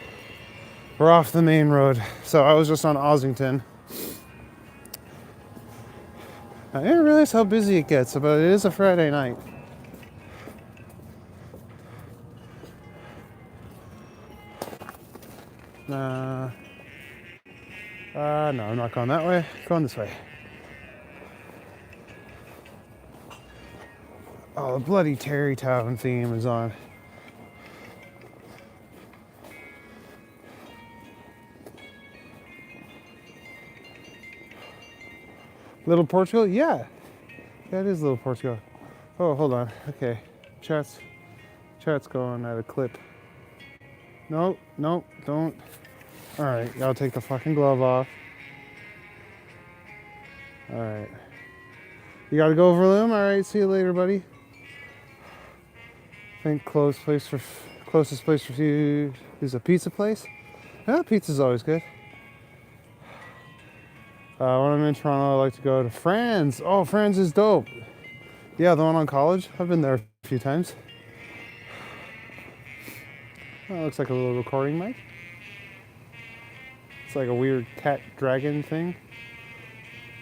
We're off the main road. So I was just on Ossington. I didn't realize how busy it gets, but it is a Friday night. No, I'm not going that way. Going this way. Oh, the bloody Terrytown theme is on. Little Portugal? Yeah. Yeah, it is Little Portugal. Oh, hold on. Okay. Chat's going at a clip. Nope, don't. Alright, I'll take the fucking glove off. Alright. You gotta go over them? Alright, see you later, buddy. I think closest place for you is a pizza place. Yeah, pizza's always good. When I'm in Toronto, I like to go to Franz. Oh, Franz is dope. Yeah, the one on College. I've been there a few times. Oh, it looks like a little recording mic. It's like a weird cat dragon thing.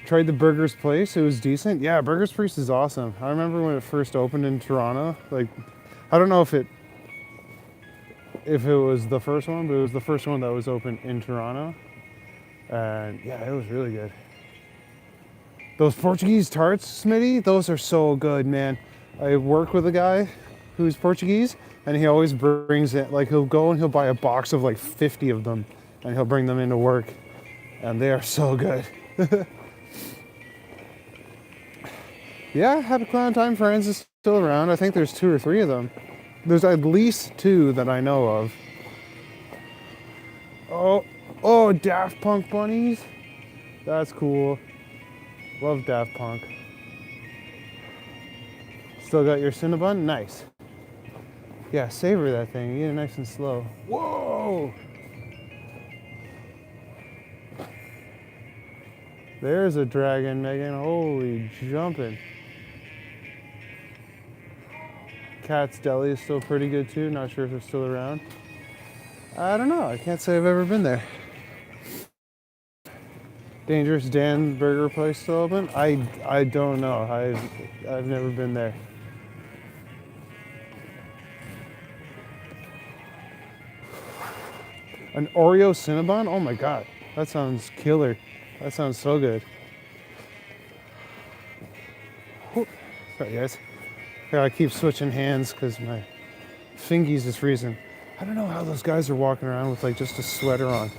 Tried the Burger's Place. It was decent. Yeah, Burger's Place is awesome. I remember when it first opened in Toronto. Like, I don't know if it was the first one, but it was the first one that was open in Toronto. And yeah, it was really good. Those Portuguese tarts, Smitty, those are so good, man. I work with a guy who's Portuguese, and he always brings it, like he'll go and he'll buy a box of like 50 of them, and he'll bring them into work, and they are so good. Yeah, Happy Clown Time Friends is still around. I think there's 2 or 3 of them. There's at least 2 that I know of. Oh, Daft Punk bunnies. That's cool. Love Daft Punk. Still got your Cinnabon? Nice. Yeah, savor that thing. Eat it nice and slow. Whoa! There's a dragon, Megan. Holy jumping. Cat's Deli is still pretty good too. Not sure if it's still around. I don't know. I can't say I've ever been there. Dangerous Dan Burger Place still open? I don't know. I've never been there. An Oreo Cinnabon? Oh my god, that sounds killer. That sounds so good. Whew. Sorry guys. I gotta keep switching hands because my fingies is freezing. I don't know how those guys are walking around with like just a sweater on.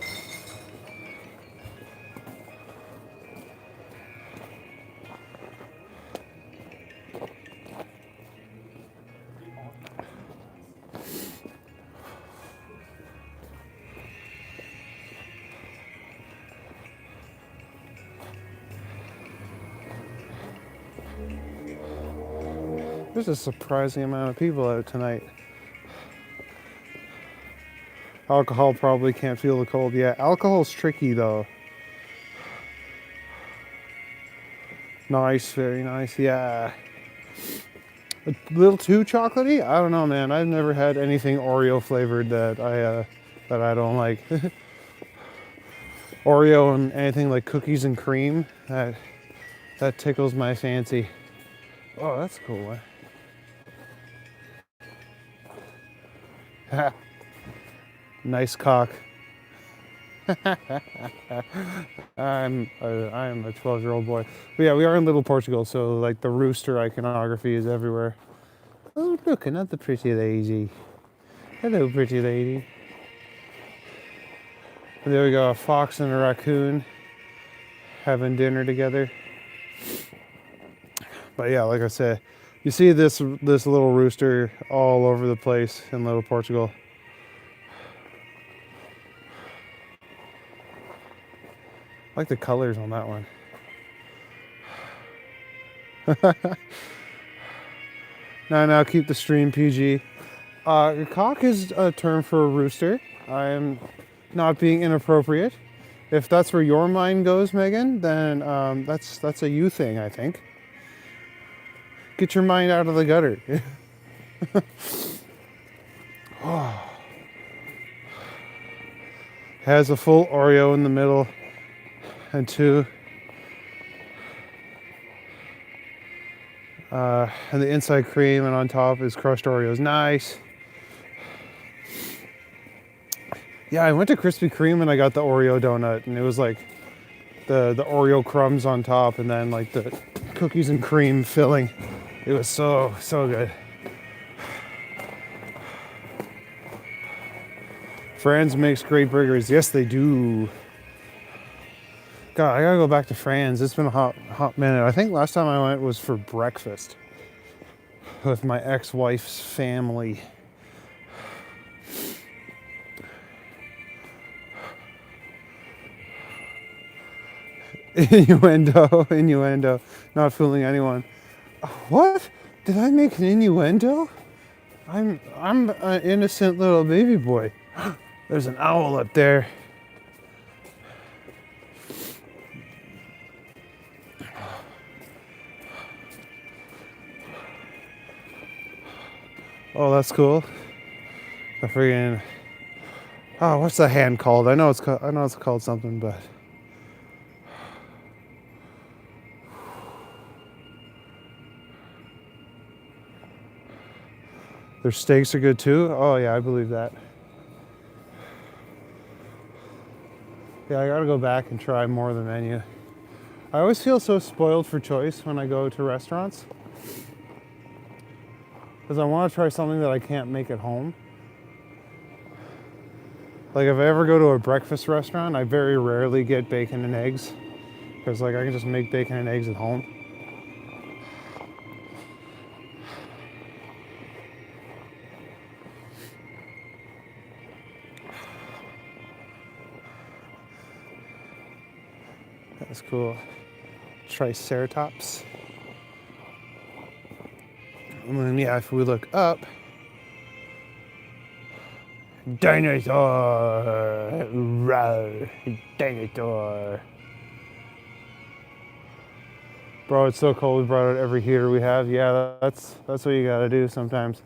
There's a surprising amount of people out tonight. Alcohol probably can't feel the cold. Yeah, alcohol's tricky though. Nice, very nice. Yeah. A little too chocolatey? I don't know, man. I've never had anything Oreo flavored that I don't like. Oreo and anything like cookies and cream, that tickles my fancy. Oh, that's cool. Nice cock. I'm a 12-year-old boy. But yeah, we are in Little Portugal, so like the rooster iconography is everywhere. Oh, look, another pretty lady. Hello, pretty lady. And there we go, a fox and a raccoon having dinner together. But yeah, like I said, you see this little rooster all over the place in Little Portugal. I like the colors on that one. Now keep the stream PG. Cock is a term for a rooster. I am not being inappropriate. If that's where your mind goes, Megan, then that's a you thing, I think. Get your mind out of the gutter. Oh. Has a full Oreo in the middle and two. And the inside cream, and on top is crushed Oreos. Nice. Yeah, I went to Krispy Kreme and I got the Oreo donut, and it was like the Oreo crumbs on top, and then like the cookies and cream filling. It was so good. Franz makes great burgers. Yes, they do. God, I gotta go back to Franz. It's been a hot minute. I think last time I went was for breakfast with my ex-wife's family. Innuendo. Not fooling anyone. What? Did I make an innuendo? I'm an innocent little baby boy. There's an owl up there. Oh, that's cool. The friggin'. Oh, what's the hand called? I know it's called something, but. Their steaks are good too. Oh yeah, I believe that. Yeah, I gotta go back and try more of the menu. I always feel so spoiled for choice when I go to restaurants, because I want to try something that I can't make at home. Like if I ever go to a breakfast restaurant, I very rarely get bacon and eggs, because like I can just make bacon and eggs at home. That's cool. Triceratops. And then yeah, if we look up, dinosaur, roar, dinosaur. Bro, it's so cold. We brought out every heater we have. Yeah, that's what you gotta do sometimes.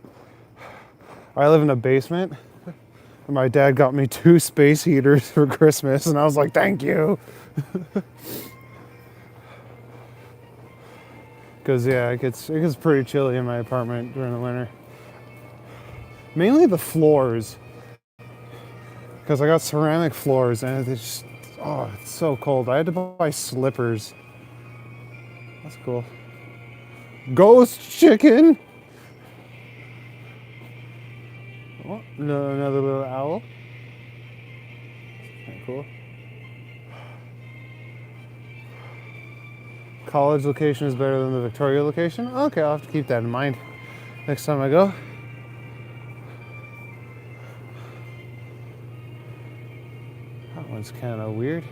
I live in a basement, and my dad got me 2 space heaters for Christmas, and I was like, thank you. Because yeah, it gets pretty chilly in my apartment during the winter. Mainly the floors. because I got ceramic floors and it's just, oh, it's so cold. I had to buy slippers. That's cool. Ghost chicken. Oh, no, another little owl. Kind of cool. College location is better than the Victoria location. Okay, I'll have to keep that in mind next time I go. That one's kind of weird.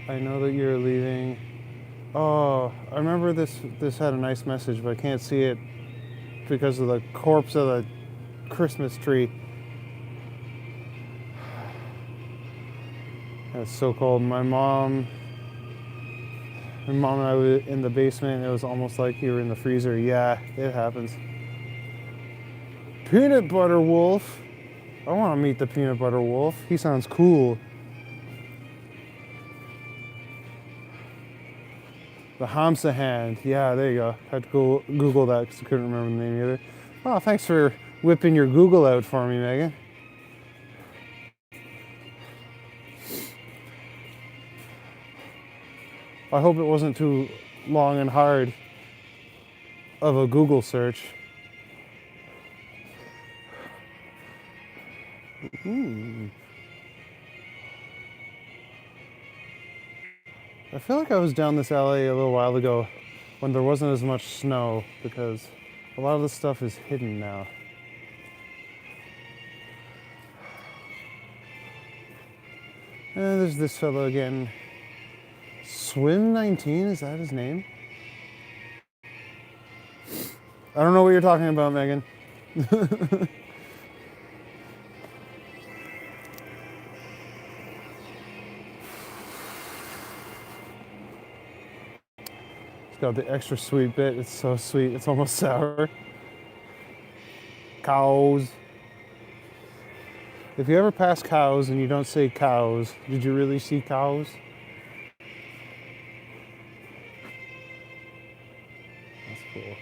I know that you're leaving. Oh, I remember this had a nice message, but I can't see it because of the corpse of the Christmas tree. It's so cold. My mom and I were in the basement. It was almost like you were in the freezer. Yeah, it happens. Peanut Butter Wolf. I want to meet the Peanut Butter Wolf. He sounds cool. The Hamsa Hand. Yeah, there you go. I had to Google that because I couldn't remember the name either. Oh, thanks for whipping your Google out for me, Megan. I hope it wasn't too long and hard of a Google search. I feel like I was down this alley a little while ago when there wasn't as much snow because a lot of this stuff is hidden now. And there's this fellow again. Swim 19, is that his name? I don't know what you're talking about, Megan. It's got the extra sweet bit. It's so sweet, it's almost sour. Cows. If you ever pass cows and you don't say cows, did you really see cows? That's cool.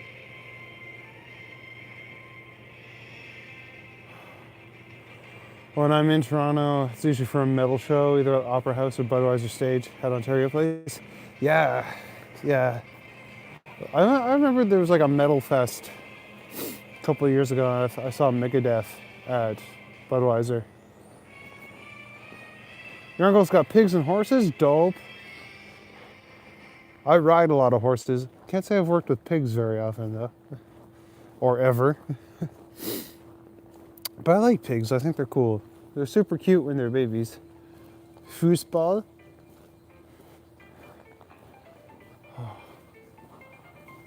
When I'm in Toronto, it's usually for a metal show, either at Opera House or Budweiser Stage at Ontario Place. Yeah. I remember there was like a metal fest a couple of years ago. I saw Megadeth at Budweiser. Your uncle's got pigs and horses? Dope. I ride a lot of horses. Can't say I've worked with pigs very often though. Or ever. But I like pigs. I think they're cool. They're super cute when they're babies. Foosball. Oh,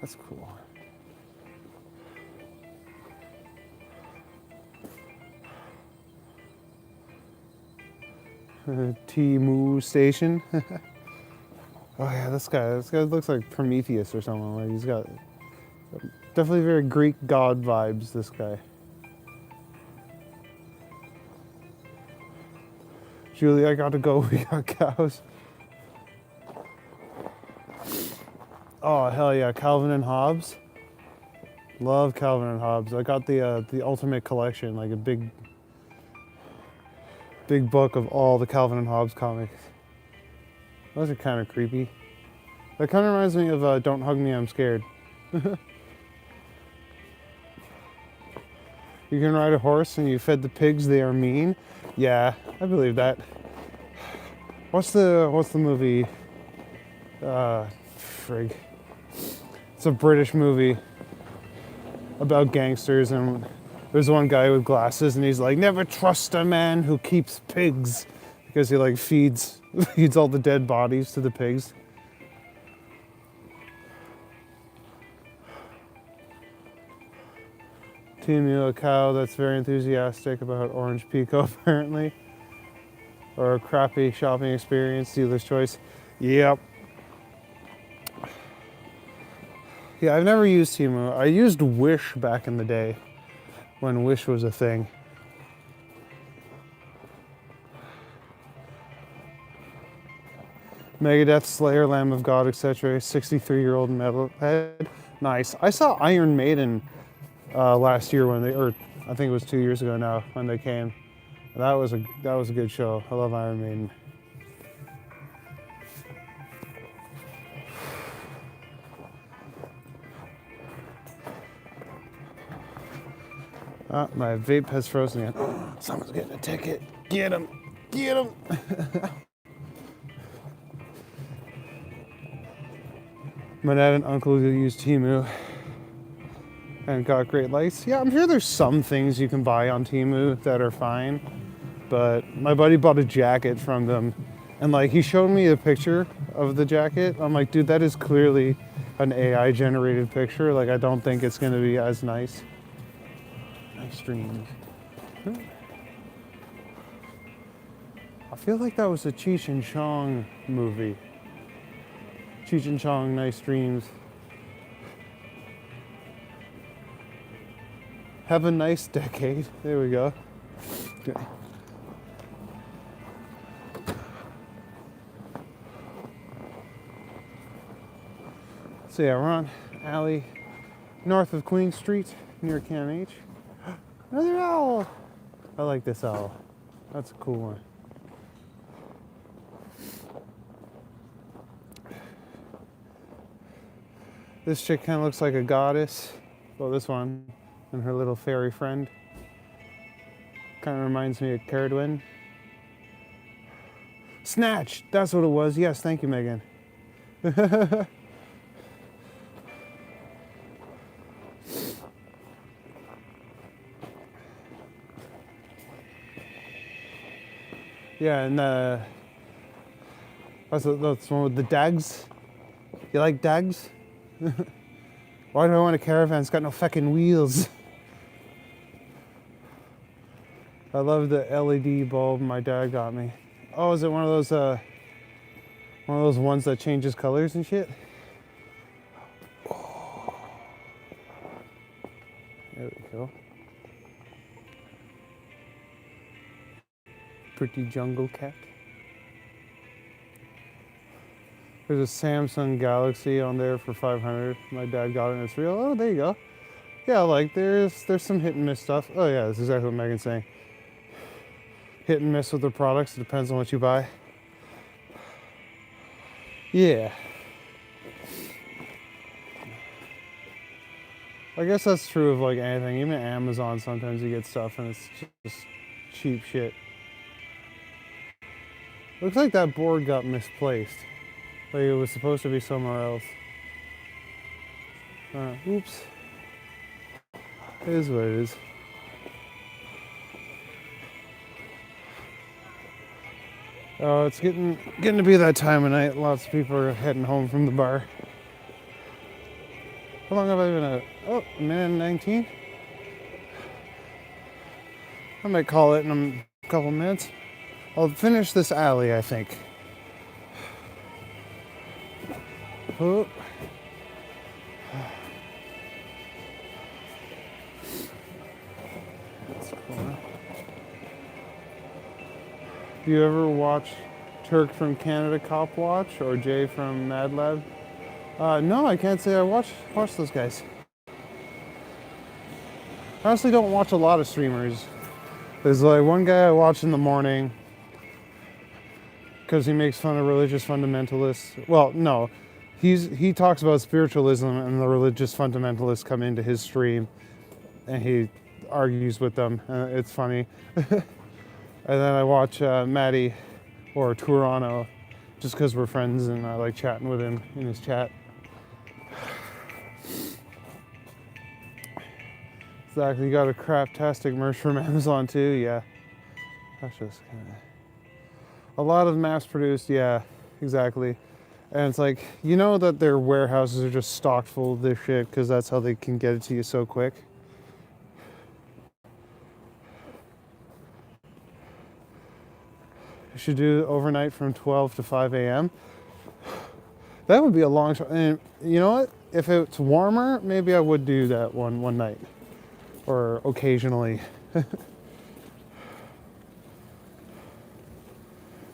that's cool. Timu Station. Oh yeah, this guy looks like Prometheus or something. Like he's got definitely very Greek god vibes, this guy. Julie, I got to go. We got cows. Oh hell yeah, Calvin and Hobbes. Love Calvin and Hobbes. I got the ultimate collection, like a big book of all the Calvin and Hobbes comics. Those are kind of creepy. That kind of reminds me of Don't Hug Me, I'm Scared. You can ride a horse and you fed the pigs, they are mean. Yeah, I believe that. What's the movie? Frig. It's a British movie about gangsters, and there's one guy with glasses and he's like, never trust a man who keeps pigs, because he like feeds all the dead bodies to the pigs. Timu, a cow that's very enthusiastic about Orange Pico apparently. Or a crappy shopping experience, dealer's choice. Yep. Yeah, I've never used Timu. I used Wish back in the day, when Wish was a thing. Megadeth, Slayer, Lamb of God, etc. 63-year-old metalhead. Nice. I saw Iron Maiden last year when or I think it was 2 years ago now when they came. That was a good show. I love Iron Maiden. Ah, my vape has frozen again. Someone's getting a ticket. Get him! Get him! My dad and uncle use Temu and got great lights. Yeah, I'm sure there's some things you can buy on Temu that are fine, but my buddy bought a jacket from them, and like he showed me a picture of the jacket. I'm like, dude, that is clearly an AI generated picture. Like, I don't think it's gonna be as nice. Nice dreams. I feel like that was a Cheech and Chong movie. Cheech and Chong, Nice Dreams. Have a nice decade. There we go. Okay. So yeah, we're on alley north of Queen Street near CAMH. Another owl. I like this owl. That's a cool one. This chick kind of looks like a goddess. Well, this one and her little fairy friend. Kind of reminds me of Caradwin. Snatch! That's what it was. Yes, thank you, Megan. Yeah, and that's one with the dags. You like dags? Why do I want a caravan? It's got no fucking wheels. I love the LED bulb my dad got me. Oh, is it one of those ones that changes colors and shit? Oh. There we go. Pretty jungle cat. There's a Samsung Galaxy on there for $500. My dad got it and it's real. Oh, there you go. Yeah, like there's some hit and miss stuff. Oh yeah, that's exactly what Megan's saying. Hit and miss with the products. It depends on what you buy. Yeah. I guess that's true of like anything. Even Amazon, sometimes you get stuff and it's just cheap shit. Looks like that board got misplaced. Like it was supposed to be somewhere else. Oops. It is what it is. Oh, it's getting to be that time of night. Lots of people are heading home from the bar. How long have I been at? Oh, a minute and 19. I might call it in a couple minutes. I'll finish this alley, I think. Oh. That's cool. Do you ever watch Turk from Canada Cop Watch or Jay from Mad Lab? No, I can't say I watch those guys. I honestly don't watch a lot of streamers. There's like one guy I watch in the morning because he makes fun of religious fundamentalists. Well, no, he talks about spiritualism and the religious fundamentalists come into his stream and he argues with them. It's funny. And then I watch Maddie or Tourano just because we're friends and I like chatting with him in his chat. Exactly, you got a craptastic merch from Amazon too, yeah. That's just kind of... A lot of mass-produced, yeah, exactly. And it's like, you know that their warehouses are just stocked full of this shit because that's how they can get it to you so quick. You should do overnight from 12 to 5 a.m. That would be a long time. And you know what? If it's warmer, maybe I would do that one night. Or occasionally.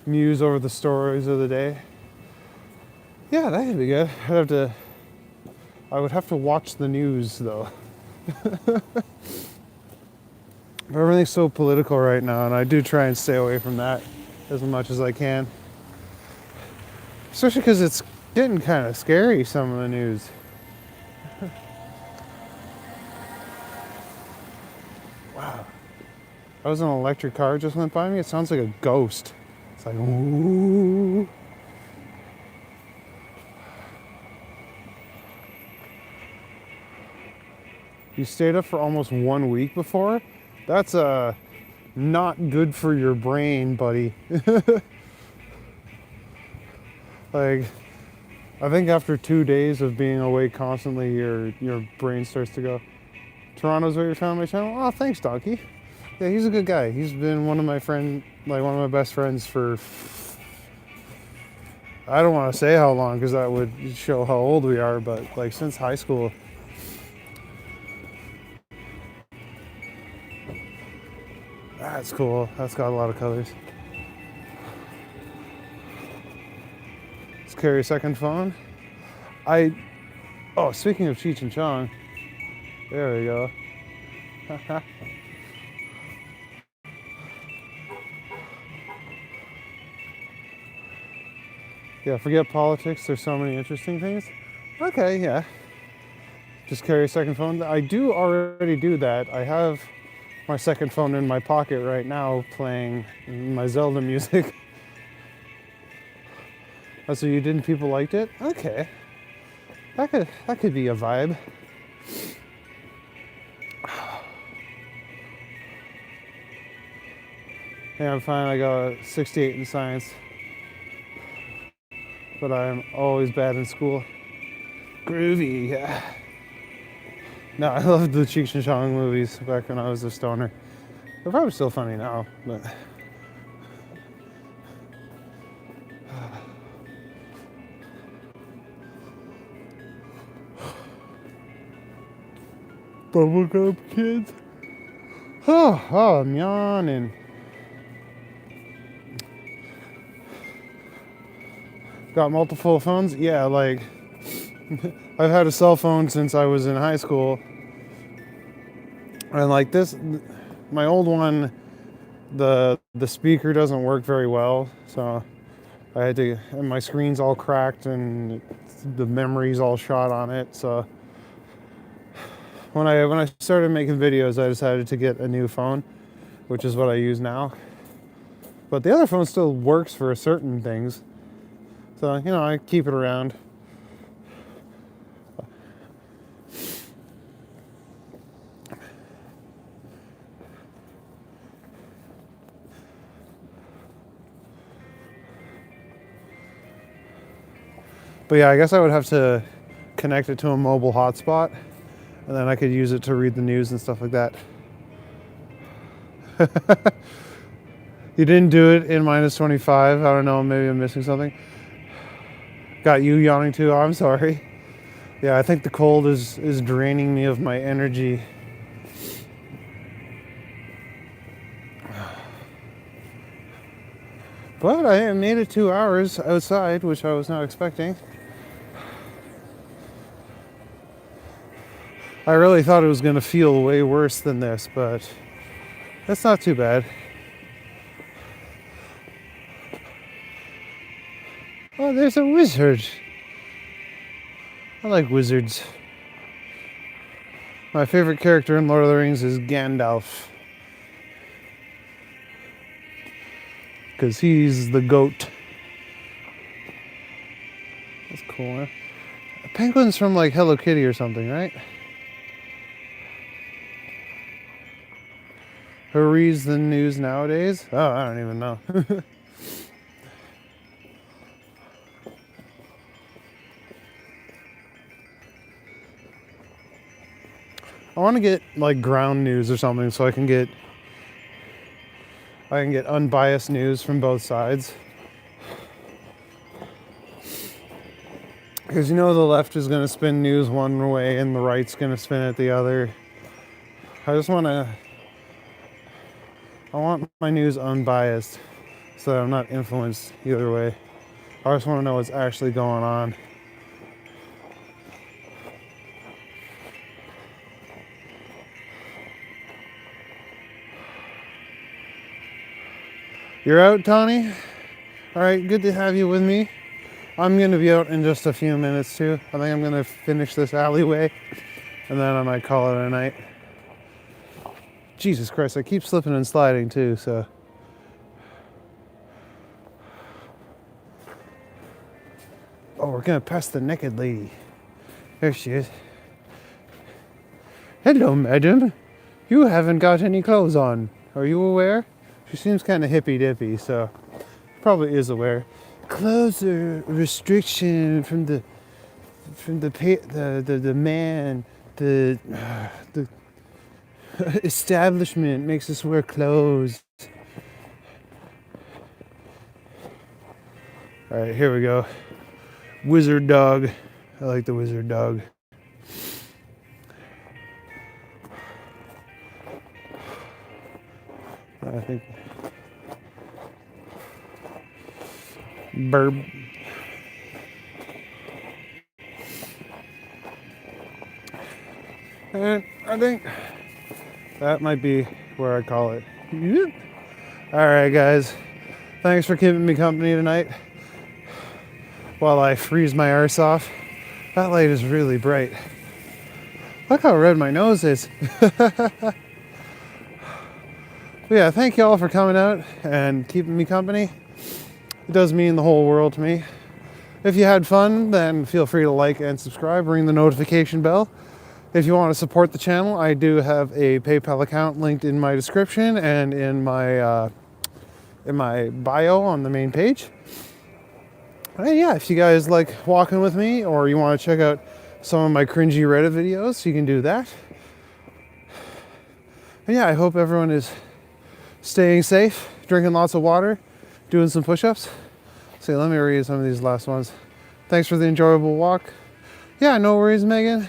Muse over the stories of the day. Yeah, that could be good. I would have to watch the news though. Everything's so political right now, and I do try and stay away from that as much as I can. Especially because it's getting kind of scary, some of the news. Wow. That was an electric car just went by me. It sounds like a ghost. It's like, ooh. You stayed up for almost 1 week before? That's not good for your brain, buddy. Like, I think after 2 days of being awake constantly, your brain starts to go. Toronto's where you found my channel? Oh, thanks, Donkey. Yeah, he's a good guy. He's been one of my best friends for, I don't want to say how long because that would show how old we are, but like since high school. That's cool. That's got a lot of colors. Let's carry a second phone. Oh, speaking of Cheech and Chong, there we go. Yeah, forget politics. There's so many interesting things. Okay, yeah. Just carry a second phone. I do already do that. I have my second phone in my pocket right now playing my Zelda music. Oh, so you didn't? People liked it? Okay. That could be a vibe. Yeah, I'm fine. I got a 68 in science. But I'm always bad in school. Groovy, yeah. No, I loved the Cheech and Chong movies back when I was a stoner. They're probably still funny now, but... Bubblegum kids? Oh, I'm yawning. Got multiple phones? Yeah, like... I've had a cell phone since I was in high school. And like this, my old one, the speaker doesn't work very well, so I had to, and my screen's all cracked and the memory's all shot on it. So when I started making videos, I decided to get a new phone, which is what I use now. But the other phone still works for certain things, so I keep it around. But yeah, I guess I would have to connect it to a mobile hotspot, and then I could use it to read the news and stuff like that. You didn't do it in -25. I don't know, maybe I'm missing something. Got you yawning too. Oh, I'm sorry. Yeah, I think the cold is draining me of my energy. But I made it 2 hours outside, which I was not expecting. I really thought it was going to feel way worse than this, but that's not too bad. Oh, there's a wizard. I like wizards. My favorite character in Lord of the Rings is Gandalf. Because he's the goat. That's cool, huh? A penguin's from like Hello Kitty or something, right? Who reads the news nowadays? Oh, I don't even know. I want to get like ground news or something so I can get unbiased news from both sides. Because the left is going to spin news one way and the right's going to spin it the other. I want my news unbiased so that I'm not influenced either way. I just want to know what's actually going on. You're out, Tony? All right, good to have you with me. I'm gonna be out in just a few minutes too. I think I'm gonna finish this alleyway and then I might call it a night. Jesus Christ, I keep slipping and sliding too, so. Oh, we're gonna pass the naked lady. There she is. Hello, madam. You haven't got any clothes on. Are you aware? She seems kind of hippy-dippy, so probably is aware. Clothes are a restriction from the man, the establishment makes us wear clothes. All right, here we go. Wizard dog. I like the wizard dog. I think burb. And I think that might be where I call it. All right, guys. Thanks for keeping me company tonight while I freeze my arse off. That light is really bright. Look how red my nose is. Yeah, thank you all for coming out and keeping me company. It does mean the whole world to me. If you had fun, then feel free to like and subscribe, ring the notification bell. If you want to support the channel, I do have a PayPal account linked in my description and in my bio on the main page. And yeah, if you guys like walking with me or you want to check out some of my cringy Reddit videos, you can do that. And yeah, I hope everyone is staying safe, drinking lots of water, doing some push-ups. So let me read some of these last ones. Thanks for the enjoyable walk. Yeah, no worries, Megan.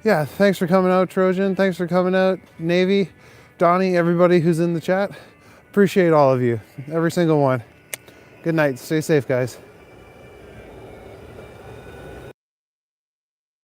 Yeah, thanks for coming out, Trojan. Thanks for coming out, Navy, Donnie, everybody who's in the chat. Appreciate all of you, every single one. Good night. Stay safe, guys.